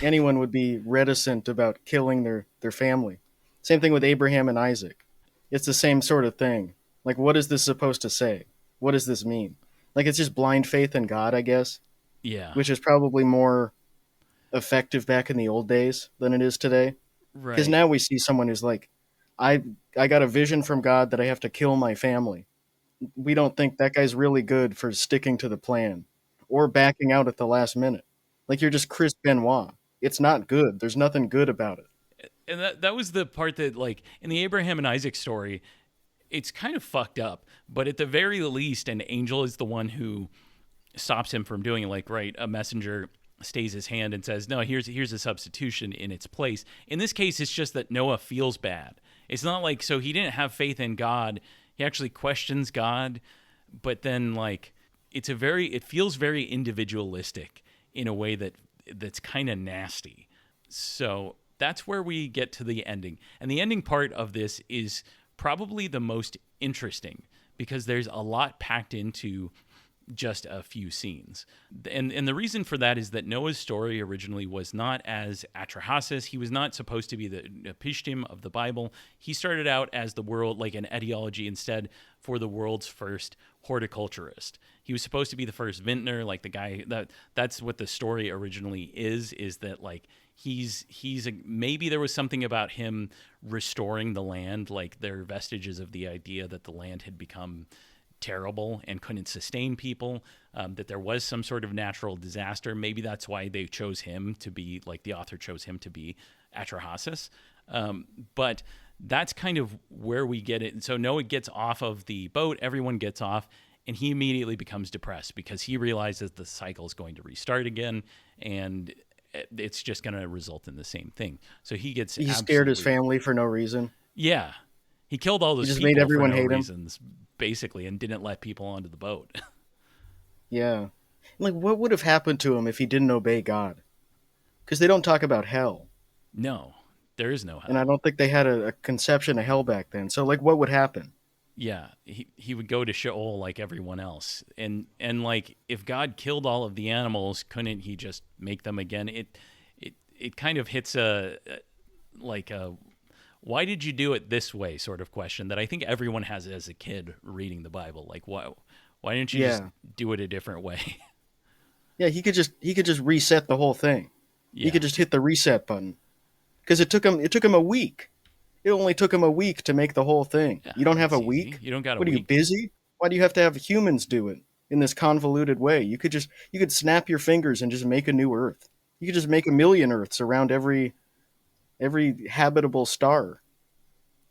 Speaker 2: Anyone would be reticent about killing their family. Same thing with Abraham and Isaac. It's the same sort of thing. Like, what is this supposed to say? What does this mean? Like, it's just blind faith in God, I guess,
Speaker 1: Yeah.
Speaker 2: which is probably more effective back in the old days than it is today. Because
Speaker 1: Right.
Speaker 2: now we see someone who's like, I I got a vision from God that I have to kill my family. We don't think that guy's really good for sticking to the plan or backing out at the last minute. Like you're just Chris Benoit. It's not good. There's nothing good about it.
Speaker 1: And that was the part that, like, in the Abraham and Isaac story, it's kind of fucked up. But at the very least, an angel is the one who stops him from doing it. Like, right, a messenger stays his hand and says, no, here's a substitution in its place. In this case, it's just that Noah feels bad. It's not like, so he didn't have faith in God. He actually questions God, but then, like, it feels very individualistic in a way that's kind of nasty. So that's where we get to the ending. And the ending part of this is probably the most interesting because there's a lot packed into just a few scenes. And the reason for that is that Noah's story originally was not as Atrahasis. He was not supposed to be the Pishtim of the Bible. He started out as the world, like an etiology instead for the world's first horticulturist. He was supposed to be the first vintner, like the guy that's what the story originally is that, like, maybe there was something about him restoring the land, like there are vestiges of the idea that the land had become terrible and couldn't sustain people, that there was some sort of natural disaster. Maybe that's why they chose him to be, like, the author chose him to be Atrahasis. But that's kind of where we get it. And so Noah gets off of the boat, everyone gets off, and he immediately becomes depressed because he realizes the cycle is going to restart again, and it's just going to result in the same thing. So he
Speaker 2: Scared his family for no reason.
Speaker 1: Yeah. He killed all
Speaker 2: He
Speaker 1: those
Speaker 2: just
Speaker 1: people
Speaker 2: made everyone
Speaker 1: for no
Speaker 2: hate him.
Speaker 1: reasons, basically, and didn't let people onto the boat.
Speaker 2: Yeah. Like, what would have happened to him if he didn't obey God? Because they don't talk about hell.
Speaker 1: No, there is no
Speaker 2: And I
Speaker 1: hell.
Speaker 2: don't think they had a conception of hell back then. So, like, what would happen?
Speaker 1: Yeah, he would go to Sheol like everyone else. And like, if God killed all of the animals, couldn't he just make them again? It kind of hits like a why did you do it this way sort of question that I think everyone has as a kid reading the Bible. Like, why didn't you just
Speaker 2: Yeah.
Speaker 1: do it a different way?
Speaker 2: Yeah, he could just reset the whole thing. He
Speaker 1: Yeah.
Speaker 2: could just hit the reset button. Because it took him a week. It only took him a week to make the whole thing.
Speaker 1: Yeah,
Speaker 2: You don't have
Speaker 1: that's
Speaker 2: a
Speaker 1: easy.
Speaker 2: week?
Speaker 1: You don't got a
Speaker 2: What are you,
Speaker 1: week.
Speaker 2: busy? Why do you have to have humans do it in this convoluted way? You could snap your fingers and just make a new Earth. You could just make a million Earths around every habitable star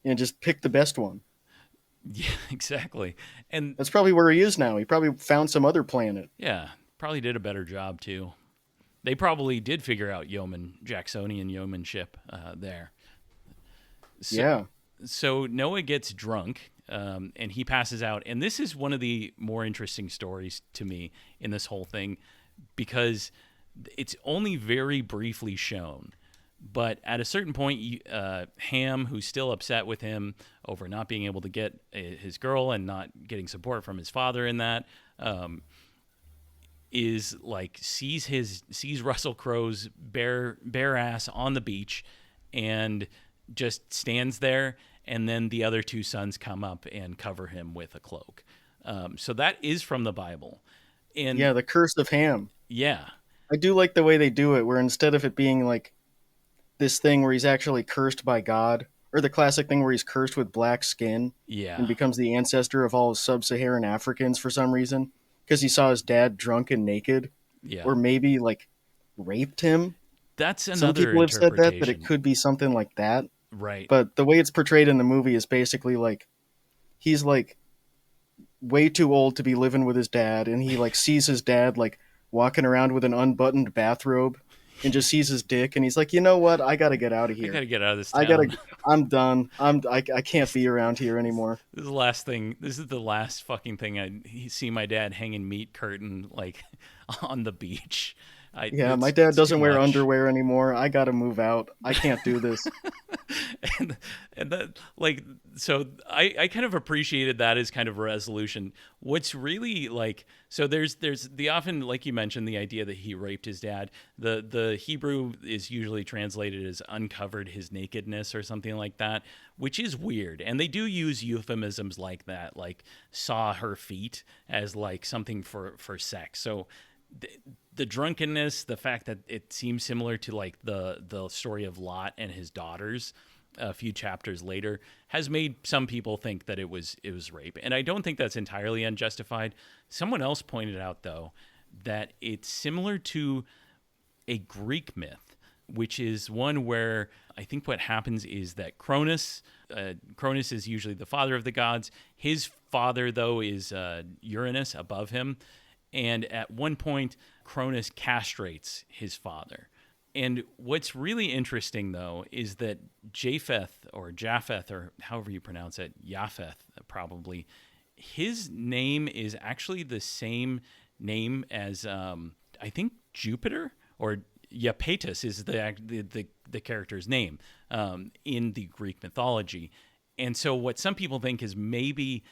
Speaker 2: and just pick the best one.
Speaker 1: Yeah, exactly. And
Speaker 2: That's probably where he is now. He probably found some other planet.
Speaker 1: yeah, probably did a better job too. They probably did figure out Jacksonian yeomanship there. So,
Speaker 2: Yeah.
Speaker 1: so Noah gets drunk and he passes out. And this is one of the more interesting stories to me in this whole thing because it's only very briefly shown. But at a certain point, Ham, who's still upset with him over not being able to get his girl and not getting support from his father in that, is like sees Russell Crowe's bare ass on the beach, and just stands there. And then the other two sons come up and cover him with a cloak. So that is from the Bible, and
Speaker 2: Yeah, the curse of Ham.
Speaker 1: yeah,
Speaker 2: I do like the way they do it, where instead of it being like this thing where he's actually cursed by God, or the classic thing where he's cursed with black skin and
Speaker 1: yeah,
Speaker 2: becomes the ancestor of all sub-Saharan Africans for some reason, because he saw his dad drunk and naked,
Speaker 1: yeah.
Speaker 2: or maybe like raped him.
Speaker 1: That's
Speaker 2: Some
Speaker 1: another
Speaker 2: people have said that it
Speaker 1: interpretation,
Speaker 2: could be something like that,
Speaker 1: right?
Speaker 2: but the way it's portrayed in the movie is basically like he's like way too old to be living with his dad, and he like sees his dad like walking around with an unbuttoned bathrobe and just sees his dick, and he's like, you know what, I gotta get out of
Speaker 1: I
Speaker 2: here.
Speaker 1: gotta get out of this
Speaker 2: I gotta.
Speaker 1: town.
Speaker 2: I'm done. I can't be around here anymore.
Speaker 1: This is the last thing. This is the last fucking thing I see my dad hanging meat curtain like on the beach
Speaker 2: Yeah, my dad
Speaker 1: It's too
Speaker 2: doesn't wear
Speaker 1: much.
Speaker 2: underwear anymore. I gotta move out. I can't do this.
Speaker 1: and and that like so I kind of appreciated that as kind of a resolution. What's really like so there's the often like you mentioned the idea that he raped his dad. The Hebrew is usually translated as uncovered his nakedness or something like that, which is weird. And they do use euphemisms like that, like saw her feet as like something for sex. So the, the drunkenness, the fact that it seems similar to like the story of Lot and his daughters a few chapters later has made some people think that it was rape, and I don't think that's entirely unjustified. Someone else pointed out though that it's similar to a Greek myth, which is one where I think what happens is that Cronus is usually the father of the gods. His father, though, is Uranus above him. And at one point, Cronus castrates his father. And what's really interesting, though, is that Japheth, or however you pronounce it, Japheth, probably, his name is actually the same name as, I think, Jupiter, or Iapetus is the character's name in the Greek mythology. And so what some people think is maybe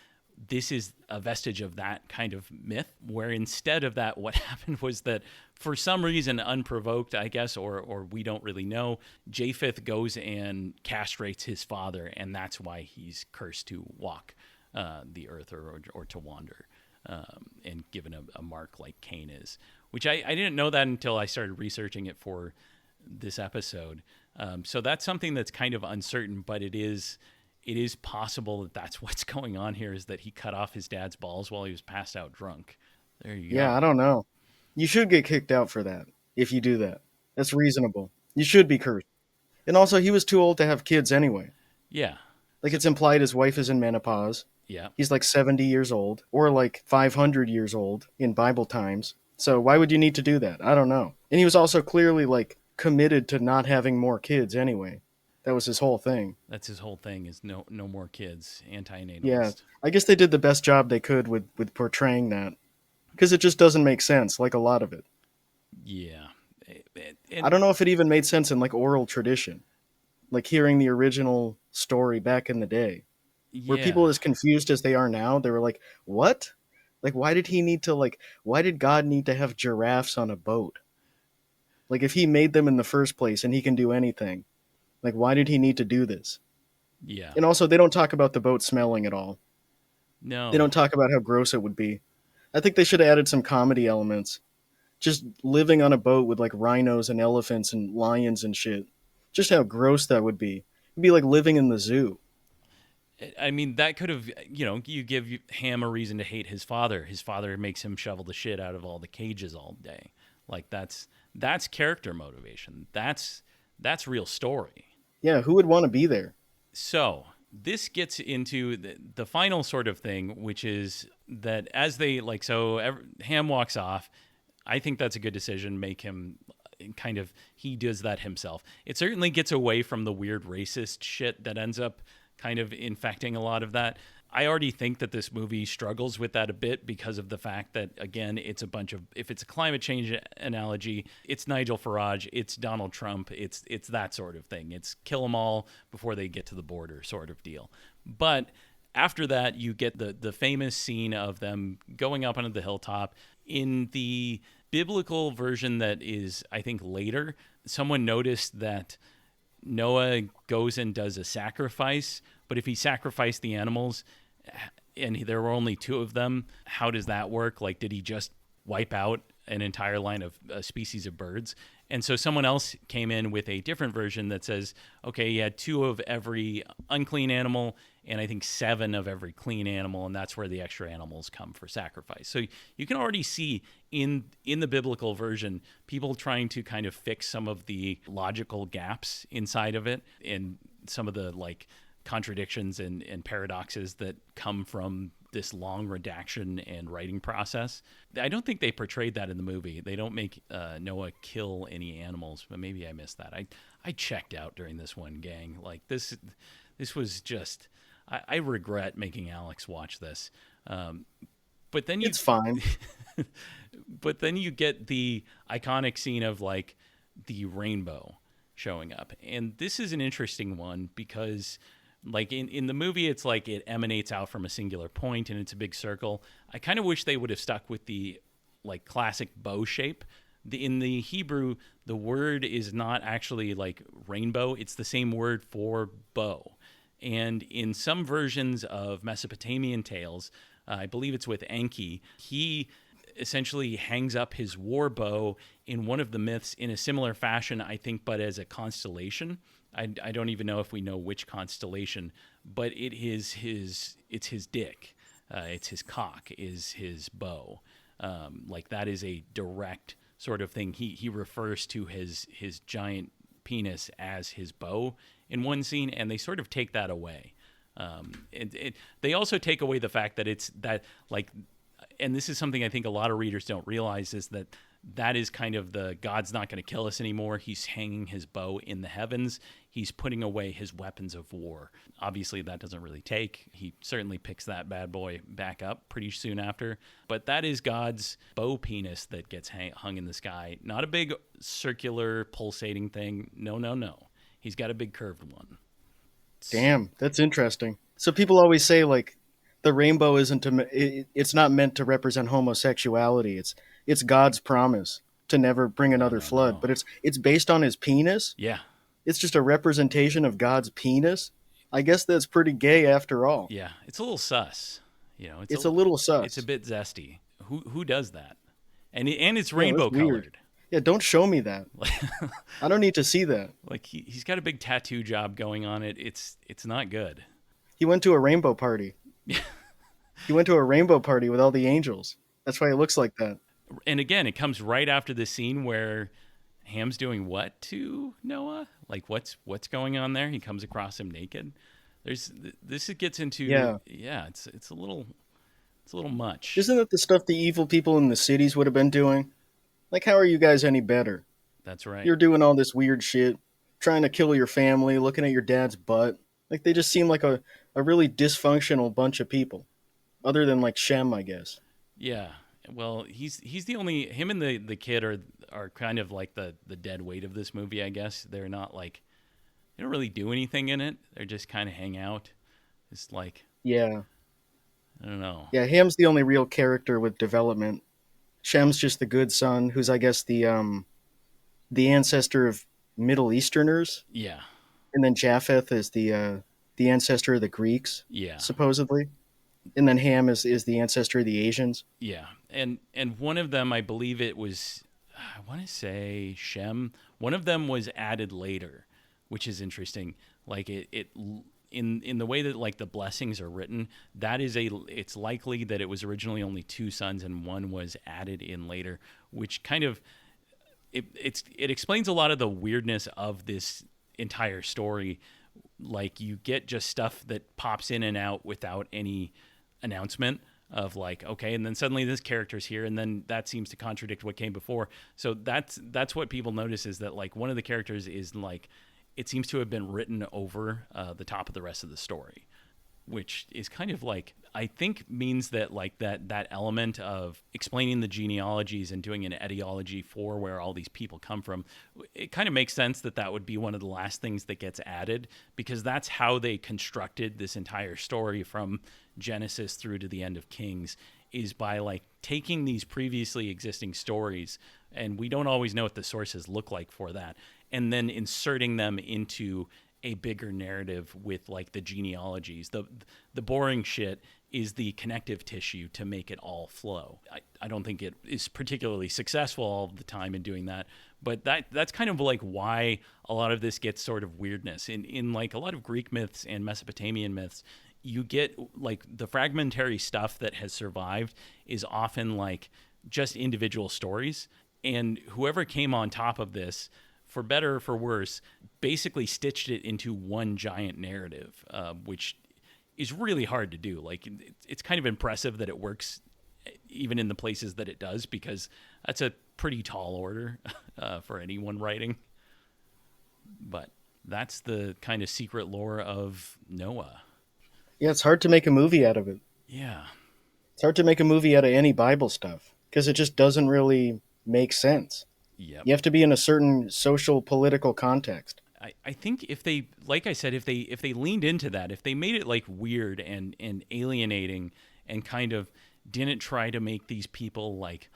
Speaker 1: this is a vestige of that kind of myth, where instead of that, what happened was that for some reason, unprovoked, I guess, or we don't really know, Japheth goes and castrates his father, and that's why he's cursed to walk the earth or to wander, and given a mark like Cain is. Which I didn't know that until I started researching it for this episode. So that's something that's kind of uncertain, but it is possible that that's what's going on here, is that he cut off his dad's balls while he was passed out drunk. There you
Speaker 2: Yeah,
Speaker 1: go.
Speaker 2: I don't know. You should get kicked out for that if you do that. That's reasonable. You should be cursed. And also, he was too old to have kids anyway.
Speaker 1: Yeah.
Speaker 2: Like,
Speaker 1: So
Speaker 2: it's implied his wife is in menopause.
Speaker 1: yeah.
Speaker 2: He's like 70 years old, or like 500 years old in Bible times. So why would you need to do that? I don't know. And he was also clearly like committed to not having more kids anyway. That was his whole thing.
Speaker 1: That's his whole thing, is no more kids,
Speaker 2: Yeah,
Speaker 1: anti-natalist.
Speaker 2: I guess they did the best job they could with portraying that, because it just doesn't make sense, like a lot of it.
Speaker 1: Yeah.
Speaker 2: I
Speaker 1: And
Speaker 2: don't know if it even made sense in like oral tradition, like hearing the original story back in the day. Were people
Speaker 1: yeah.
Speaker 2: as confused as they are now? They were like, "What? Like, why did he need to like? Why did God need to have giraffes on a boat? Like, if he made them in the first place and he can do anything, like, why did he need to do this?"
Speaker 1: Yeah.
Speaker 2: And also, they don't talk about the boat smelling at all. They
Speaker 1: No.
Speaker 2: don't talk about how gross it would be. I think they should have added some comedy elements. Just living on a boat with like rhinos and elephants and lions and shit. Just how gross that would be. It'd be like living in the zoo.
Speaker 1: I mean, that could have, you give Ham a reason to hate his father. His father makes him shovel the shit out of all the cages all day. Like that's character motivation. That's real story.
Speaker 2: Yeah, who would want to be there?
Speaker 1: So this gets into the final sort of thing, which is that as they like, Ham walks off. I think that's a good decision. Make him kind of, he does that himself. It certainly gets away from the weird racist shit that ends up kind of infecting a lot of that. I already think that this movie struggles with that a bit because of the fact that, again, it's a bunch of, if it's a climate change analogy, it's Nigel Farage, it's Donald Trump, it's that sort of thing. It's kill them all before they get to the border sort of deal. But after that, you get the famous scene of them going up onto the hilltop. In the biblical version that is, I think, later, someone noticed that Noah goes and does a sacrifice, but if he sacrificed the animals and there were only two of them, how does that work? Like, did he just wipe out an entire line of species of birds? And so someone else came in with a different version that says, okay, you had two of every unclean animal and I think seven of every clean animal, and that's where the extra animals come for sacrifice. So you can already see in the biblical version people trying to kind of fix some of the logical gaps inside of it and some of the like contradictions and paradoxes that come from this long redaction and writing process. I don't think they portrayed that in the movie. They don't make Noah kill any animals, but maybe I missed that. I checked out during this one, gang. Like this was just, I regret making Alex watch this. But then
Speaker 2: It's fine.
Speaker 1: But then you get the iconic scene of like the rainbow showing up. And this is an interesting one because like in the movie it's like it emanates out from a singular point and it's a big circle. I kind of wish they would have stuck with the like classic bow shape. In the Hebrew, the word is not actually like rainbow, it's the same word for bow. And in some versions of Mesopotamian tales, I believe it's with Enki, he essentially hangs up his war bow in one of the myths in a similar fashion, I think, but as a constellation. I don't even know if we know which constellation, but it's his dick, it's his cock, is his bow. Like that is a direct sort of thing. He refers to his giant penis as his bow in one scene, and they sort of take that away. They also take away the fact that it's that like, and this is something I think a lot of readers don't realize, is that is kind of the God's not going to kill us anymore. He's hanging his bow in the heavens. He's putting away his weapons of war. Obviously, that doesn't really take. He certainly picks that bad boy back up pretty soon after. But that is God's bow penis that gets hung in the sky. Not a big circular pulsating thing. No, no, no. He's got a big curved one.
Speaker 2: Damn, that's interesting. So people always say like the rainbow isn't it's not meant to represent homosexuality. It's God's promise to never bring
Speaker 1: No,
Speaker 2: another
Speaker 1: no,
Speaker 2: flood,
Speaker 1: no.
Speaker 2: but it's based on his penis.
Speaker 1: Yeah.
Speaker 2: It's just a representation of God's penis. I guess that's pretty gay after all.
Speaker 1: Yeah. It's a little sus.
Speaker 2: It's a little
Speaker 1: it's a
Speaker 2: sus.
Speaker 1: bit zesty. Who does that? And it's
Speaker 2: Yeah, that's
Speaker 1: rainbow
Speaker 2: weird.
Speaker 1: colored.
Speaker 2: Yeah, don't show me that. I don't need to see that.
Speaker 1: Like he's got a big tattoo job going on it. It's not good.
Speaker 2: He went to a rainbow party. He went to a rainbow party with all the angels. That's why it looks like that.
Speaker 1: And again, it comes right after the scene where Ham's doing what to Noah? Like what's going on there? He comes across him naked. This gets into yeah, it's a little much.
Speaker 2: Isn't it the stuff the evil people in the cities would have been doing? Like, how are you guys any better?
Speaker 1: That's right.
Speaker 2: You're doing all this weird shit, trying to kill your family, looking at your dad's butt. Like, they just seem like a really dysfunctional bunch of people. Other than, like, Shem, I guess.
Speaker 1: Yeah. Well, he's the only him and the kid are kind of like the dead weight of this movie, I guess. They're not like they don't really do anything in it. They're just kind of hang out. It's like
Speaker 2: Yeah.
Speaker 1: I don't know.
Speaker 2: Yeah, Ham's the only real character with development. Shem's just the good son, who's, I guess, the ancestor of Middle Easterners.
Speaker 1: Yeah.
Speaker 2: And then Japheth is the ancestor of the Greeks,
Speaker 1: Yeah.
Speaker 2: supposedly. And then Ham is the ancestor of the Asians.
Speaker 1: Yeah. And one of them, I believe it was I want to say Shem. One of them was added later, which is interesting. Like it in the way that like the blessings are written, it's likely that it was originally only two sons and one was added in later, which kind of it explains a lot of the weirdness of this entire story. Like you get just stuff that pops in and out without any announcement of like, okay, and then suddenly this character's here, and then that seems to contradict what came before. So that's what people notice, is that like one of the characters is like, it seems to have been written over the top of the rest of the story, which is kind of like, I think means that like that element of explaining the genealogies and doing an etiology for where all these people come from, it kind of makes sense that would be one of the last things that gets added, because that's how they constructed this entire story from Genesis through to the end of Kings, is by like taking these previously existing stories, and we don't always know what the sources look like for that, and then inserting them into a bigger narrative with like the genealogies. The boring shit is the connective tissue to make it all flow. I don't think it is particularly successful all the time in doing that, but that's kind of like why a lot of this gets sort of weirdness. In like a lot of Greek myths and Mesopotamian myths, you get like the fragmentary stuff that has survived is often like just individual stories, and whoever came on top of this, for better or for worse, basically stitched it into one giant narrative, which is really hard to do. Like, it's kind of impressive that it works even in the places that it does, because that's a pretty tall order for anyone writing. But that's the kind of secret lore of Noah.
Speaker 2: Yeah, it's hard to make a movie out of it.
Speaker 1: Yeah.
Speaker 2: It's hard to make a movie out of any Bible stuff. because it just doesn't really make sense.
Speaker 1: Yep.
Speaker 2: You have to be in a certain social political context.
Speaker 1: I think if they, like I said, if they leaned into that, if they made it like weird and alienating and kind of didn't try to make these people like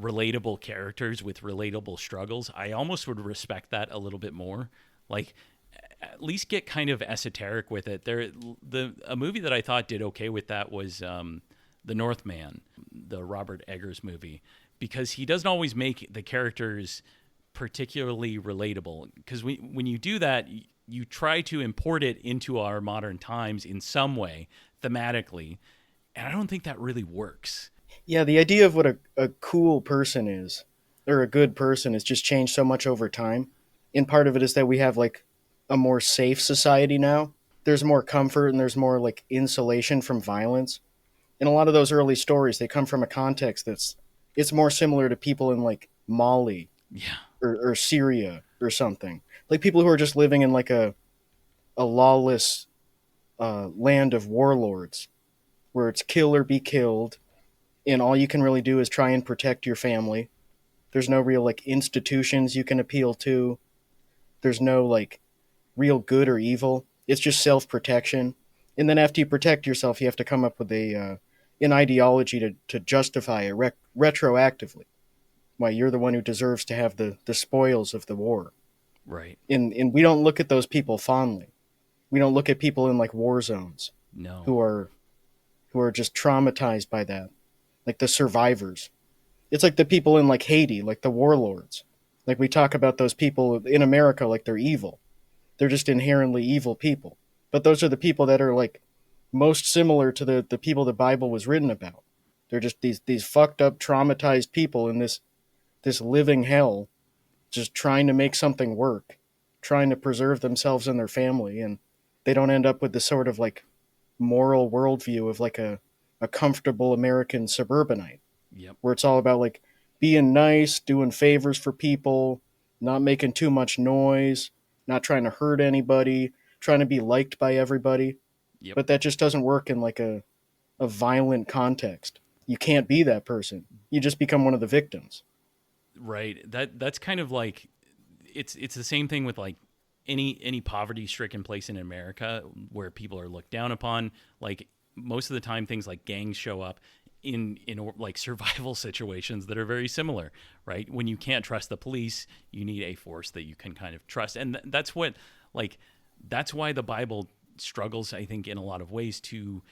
Speaker 1: relatable characters with relatable struggles, I almost would respect that a little bit more. Like at least get kind of esoteric with it. A movie that I thought did okay with that was The Northman, the Robert Eggers movie, because he doesn't always make the characters particularly relatable. Because when you do that, you try to import it into our modern times in some way, thematically, and I don't think that really works.
Speaker 2: Yeah, the idea of what a cool person is, or a good person, has just changed so much over time. And part of it is that we have like a more safe society now. There's more comfort and there's more like insulation from violence. And a lot of those early stories, they come from a context that's it's more similar to people in like Mali
Speaker 1: Yeah.
Speaker 2: or Syria or something. Like people who are just living in like a lawless land of warlords where it's kill or be killed, and all you can really do is try and protect your family. There's no real like institutions you can appeal to. There's no like real good or evil. It's just self protection. And then after you protect yourself, you have to come up with a an ideology to justify it retroactively. Why you're the one who deserves to have the spoils of the war.
Speaker 1: Right.
Speaker 2: And we don't look at those people fondly. We don't look at people in like war zones
Speaker 1: No.
Speaker 2: who are just traumatized by that, like the survivors. It's like the people in like Haiti, like the warlords. Like we talk about those people in America like they're evil. They're just inherently evil people. But those are the people that are like most similar to the people the Bible was written about. They're just these fucked up, traumatized people in this living hell, just trying to make something work, trying to preserve themselves and their family, and they don't end up with the sort of like moral worldview of like a comfortable American suburbanite,
Speaker 1: Yep.
Speaker 2: where it's all about like being nice, doing favors for people, not making too much noise, not trying to hurt anybody, trying to be liked by everybody.
Speaker 1: Yep.
Speaker 2: But that just doesn't work in like a violent context. You can't be that person. You just become one of the victims.
Speaker 1: Right. That's kind of like it's the same thing with like any poverty stricken place in America where people are looked down upon. Like most of the time, things like gangs show up in like survival situations that are very similar. Right. When you can't trust the police, you need a force that you can kind of trust, and that's what like that's why the Bible struggles, I think, in a lot of ways to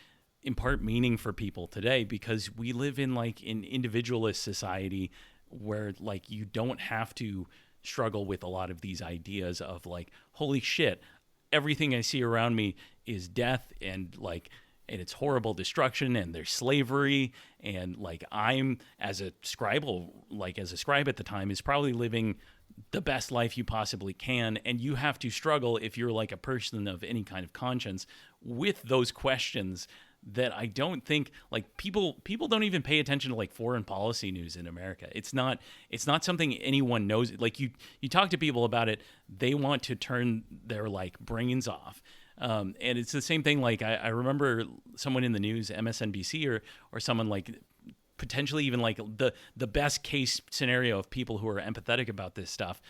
Speaker 1: impart meaning for people today, because we live in like an individualist society where like you don't have to struggle with a lot of these ideas of like, holy shit, everything I see around me is death and like and it's horrible destruction and there's slavery, and like I'm as a scribe at the time is probably living the best life you possibly can, and you have to struggle if you're like a person of any kind of conscience with those questions that I don't think like people don't even pay attention to like foreign policy news in America. It's not something anyone knows. Like you talk to people about it, they want to turn their like brains off. And it's the same thing. Like I remember someone in the news, MSNBC or someone like potentially even like the best case scenario of people who are empathetic about this stuff.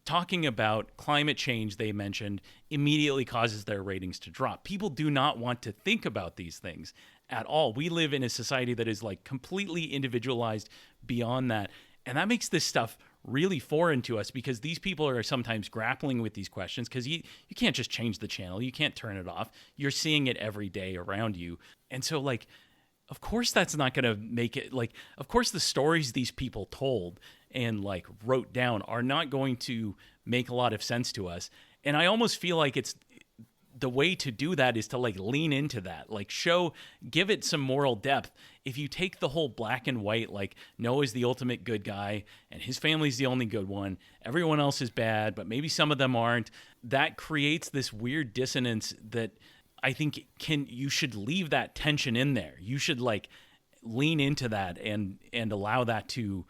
Speaker 1: Talking about climate change, they mentioned, immediately causes their ratings to drop. People do not want to think about these things at all. We live in a society that is like completely individualized beyond that. And that makes this stuff really foreign to us, because these people are sometimes grappling with these questions, because you can't just change the channel. You can't turn it off. You're seeing it every day around you. And so like, of course that's not going to make it like, of course the stories these people told and like wrote down are not going to make a lot of sense to us. And I almost feel like it's the way to do that is to like lean into that, like give it some moral depth. If you take the whole black and white, like Noah's the ultimate good guy and his family's the only good one, everyone else is bad, but maybe some of them aren't, that creates this weird dissonance that I think you should leave that tension in there. You should like lean into that and allow that to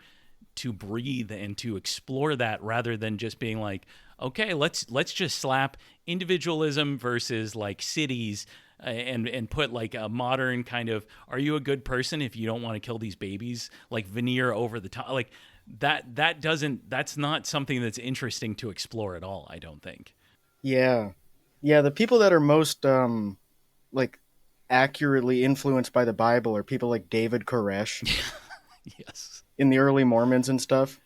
Speaker 1: breathe and to explore that, rather than just being like, okay, let's just slap individualism versus like cities and put like a modern kind of, are you a good person if you don't want to kill these babies, like veneer over the top, like that's not something that's interesting to explore at all, I don't think.
Speaker 2: Yeah. Yeah, the people that are most like accurately influenced by the Bible are people like David Koresh
Speaker 1: Yes.
Speaker 2: in the early Mormons and stuff.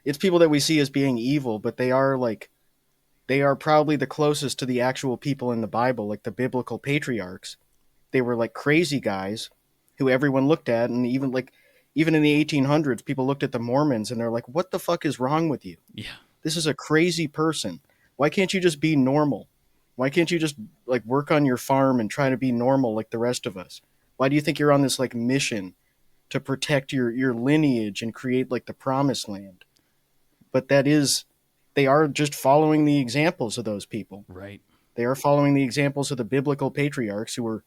Speaker 2: It's people that we see as being evil, but they are probably the closest to the actual people in the Bible, like the biblical patriarchs. They were like crazy guys who everyone looked at, and even in the 1800s, people looked at the Mormons and they're like, "What the fuck is wrong with you?
Speaker 1: Yeah.
Speaker 2: This is a crazy person. Why can't you just be normal? Why can't you just like work on your farm and try to be normal like the rest of us? Why do you think you're on this like mission to protect your lineage and create like the promised land?" But they are just following the examples of those people.
Speaker 1: Right.
Speaker 2: They are following the examples of the biblical patriarchs who were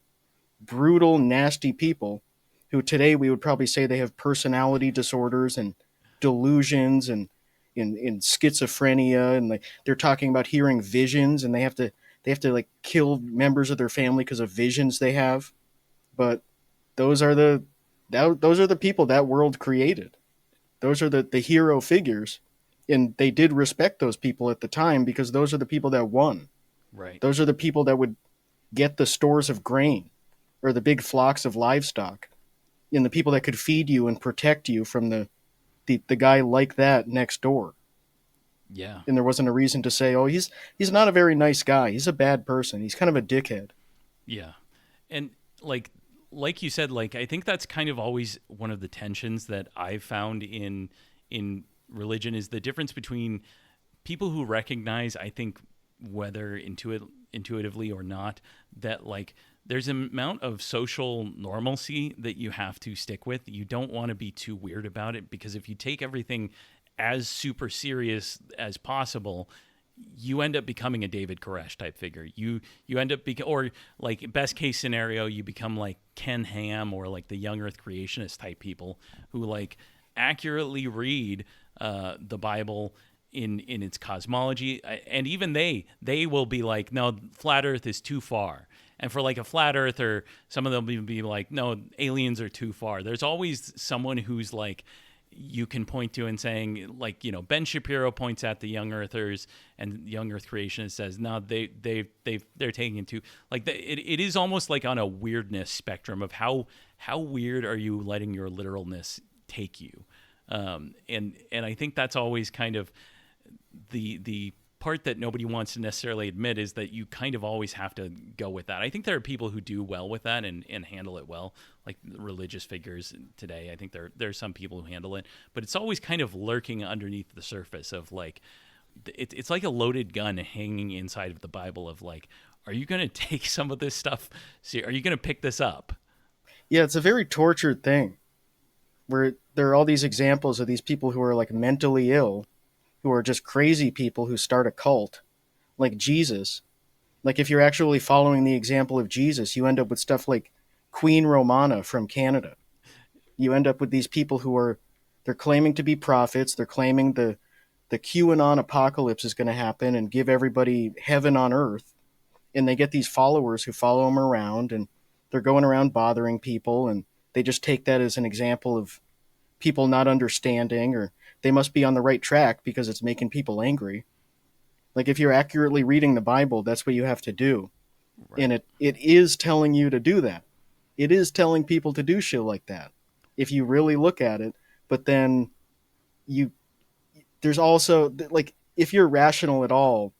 Speaker 2: brutal, nasty people who today we would probably say they have personality disorders and delusions and in schizophrenia, and like they're talking about hearing visions, and they have to like kill members of their family because of visions they have. But those are those are the people that world created. Those are the hero figures, and they did respect those people at the time because those are the people that won.
Speaker 1: Right.
Speaker 2: Those are the people that would get the stores of grain or the big flocks of livestock, and the people that could feed you and protect you from the guy like that next door.
Speaker 1: Yeah.
Speaker 2: And there wasn't a reason to say, "Oh, he's not a very nice guy. He's a bad person. He's kind of a dickhead."
Speaker 1: Yeah. And like you said, like I think that's kind of always one of the tensions that I've found in religion is the difference between people who recognize, I think, whether intuitively or not, that like there's an amount of social normalcy that you have to stick with. You don't want to be too weird about it, because if you take everything as super serious as possible, you end up becoming a David Koresh type figure. You end up or like best case scenario, you become like Ken Ham or like the young Earth creationist type people who like accurately read the Bible in its cosmology, and even they will be like, no, flat Earth is too far. And for like a flat earther, some of them will be like, no, aliens are too far. There's always someone who's like, you can point to and saying, like, you know, Ben Shapiro points at the young earthers and young earth creationists says, no, they're taking it too, like it is almost like on a weirdness spectrum of how weird are you letting your literalness take you. And I think that's always kind of the part that nobody wants to necessarily admit, is that you kind of always have to go with that. I think there are people who do well with that and handle it well, like religious figures today. I think there are some people who handle it, but it's always kind of lurking underneath the surface of like, it's like a loaded gun hanging inside of the Bible of like, are you going to take some of this stuff? Are you going to pick this up?
Speaker 2: Yeah, it's a very tortured thing where there are all these examples of these people who are like mentally ill, who are just crazy people who start a cult, like Jesus. Like if you're actually following the example of Jesus, you end up with stuff like Queen Romana from Canada. You end up with these people who are they're claiming to be prophets, they're claiming the QAnon apocalypse is going to happen and give everybody heaven on earth, and they get these followers who follow them around, and they're going around bothering people, and they just take that as an example of people not understanding, or they must be on the right track because it's making people angry. Like if you're accurately reading the Bible, that's what you have to do.
Speaker 1: Right.
Speaker 2: And it is telling you to do that. It is telling people to do shit like that if you really look at it. But then you there's also like, if you're rational at all,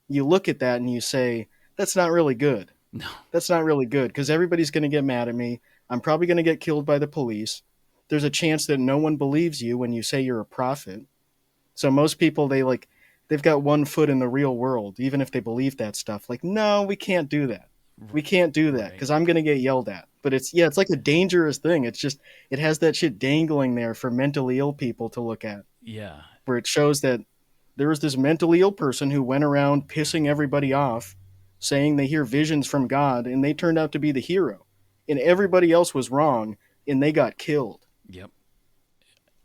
Speaker 2: you look at that and you say, that's not really good.
Speaker 1: No.
Speaker 2: That's not really good because everybody's going to get mad at me. I'm probably going to get killed by the police. There's a chance that no one believes you when you say you're a prophet. So most people, they've got one foot in the real world, even if they believe that stuff. Like, no, we can't do that. We can't do that because I'm going to get yelled at. But it's like a dangerous thing. It's just, it has that shit dangling there for mentally ill people to look at,
Speaker 1: Yeah.
Speaker 2: where it shows that there was this mentally ill person who went around pissing everybody off, saying they hear visions from God, and they turned out to be the hero. And everybody else was wrong, and they got killed.
Speaker 1: Yep.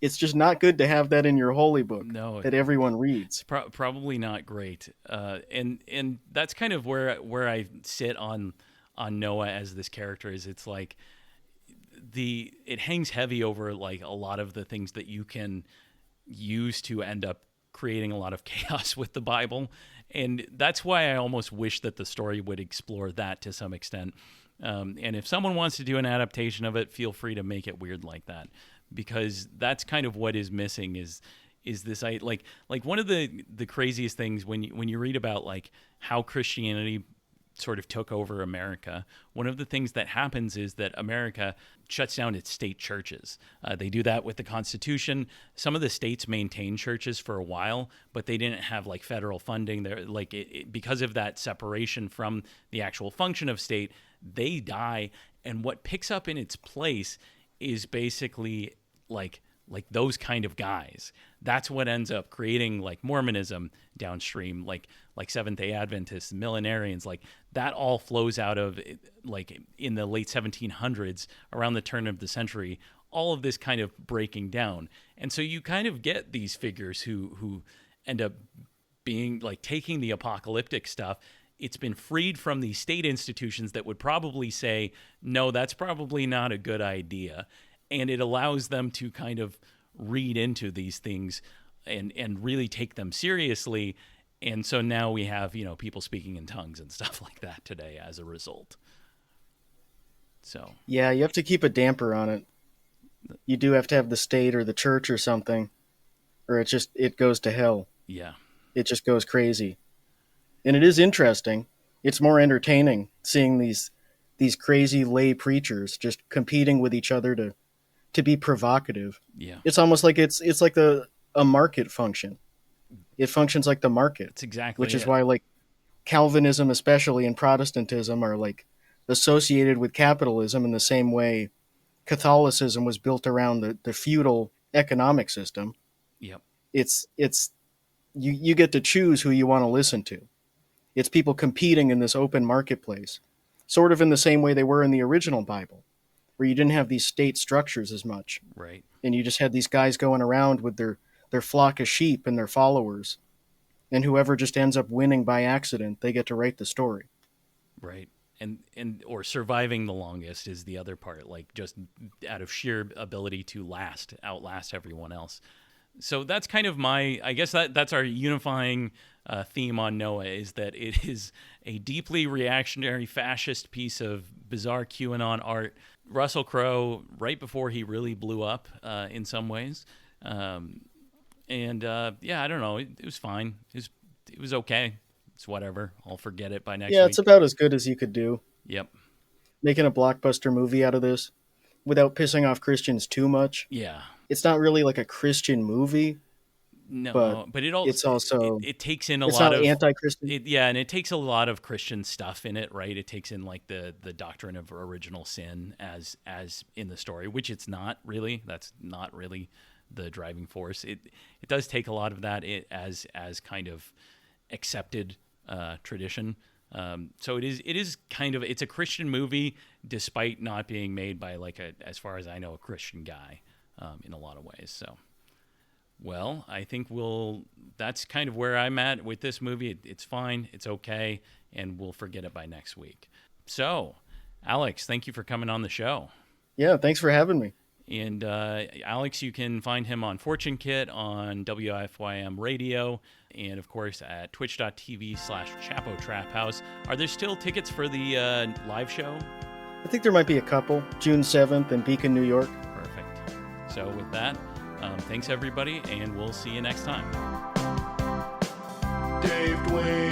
Speaker 2: It's just not good to have that in your holy book.
Speaker 1: No,
Speaker 2: that everyone reads.
Speaker 1: Probably not great. And that's kind of where I sit on on Noah as this character is it's like it hangs heavy over like a lot of the things that you can use to end up creating a lot of chaos with the Bible. And that's why I almost wish that the story would explore that to some extent. And if someone wants to do an adaptation of it, feel free to make it weird like that, because that's kind of what is missing is this like one of the craziest things when you read about like how Christianity sort of took over America. One of the things that happens is that America shuts down its state churches. They do that with the Constitution. Some of the states maintained churches for a while, but they didn't have like federal funding. They're like because of that separation from the actual function of state, they die. And what picks up in its place is basically like those kind of guys. That's what ends up creating like Mormonism downstream, like Seventh-day Adventists, millenarians, like that all flows out of like in the late 1700s, around the turn of the century, all of this kind of breaking down. And so you kind of get these figures who end up being like taking the apocalyptic stuff. It's been freed from these state institutions that would probably say, no, that's probably not a good idea. And it allows them to kind of read into these things and really take them seriously. And so now we have, people speaking in tongues and stuff like that today as a result. So
Speaker 2: yeah, you have to keep a damper on it. You do have to have the state or the church or something, or it goes to hell.
Speaker 1: Yeah.
Speaker 2: It just goes crazy. And it is interesting. It's more entertaining seeing these crazy lay preachers just competing with each other to be provocative.
Speaker 1: Yeah.
Speaker 2: It's almost like it's like a market function. It functions like the market.
Speaker 1: That's exactly
Speaker 2: which is
Speaker 1: it.
Speaker 2: why like Calvinism especially and Protestantism are like associated with capitalism in the same way Catholicism was built around the feudal economic system.
Speaker 1: Yep.
Speaker 2: It's you get to choose who you want to listen to. It's people competing in this open marketplace, sort of in the same way they were in the original Bible, where you didn't have these state structures as much.
Speaker 1: Right.
Speaker 2: And you just had these guys going around with their flock of sheep and their followers. And whoever just ends up winning by accident, they get to write the story.
Speaker 1: Right. And or surviving the longest is the other part, like just out of sheer ability to outlast everyone else. So that's kind of I guess that's our unifying theme on Noah, is that it is a deeply reactionary fascist piece of bizarre QAnon art. Russell Crowe, right before he really blew up in some ways. Yeah, I don't know. It was fine. It was okay. It's whatever. I'll forget it by next week.
Speaker 2: Yeah, it's about as good as you could do.
Speaker 1: Yep.
Speaker 2: Making a blockbuster movie out of this without pissing off Christians too much.
Speaker 1: Yeah.
Speaker 2: It's not really like a Christian movie.
Speaker 1: No, but
Speaker 2: it's also
Speaker 1: it takes in a
Speaker 2: it's
Speaker 1: lot
Speaker 2: not
Speaker 1: of
Speaker 2: anti-Christian.
Speaker 1: Yeah, and it takes a lot of Christian stuff in it, right? It takes in like the doctrine of original sin as in the story, which it's not really. That's not really the driving force. It does take a lot of that as kind of accepted tradition. So it is kind of, it's a Christian movie despite not being made by like as far as I know, a Christian guy in a lot of ways. So. Well, I think that's kind of where I'm at with this movie. It's fine. It's okay. And we'll forget it by next week. So, Alex, thank you for coming on the show.
Speaker 2: Yeah, thanks for having me.
Speaker 1: And Alex, you can find him on Fortune Kit, on WFYM Radio, and of course at twitch.tv/Chapo Trap House. Are there still tickets for the live show?
Speaker 2: I think there might be a couple. June 7th in Beacon, New York.
Speaker 1: Perfect. So with that, thanks everybody, and we'll see you next time.
Speaker 3: Dave Dwayne.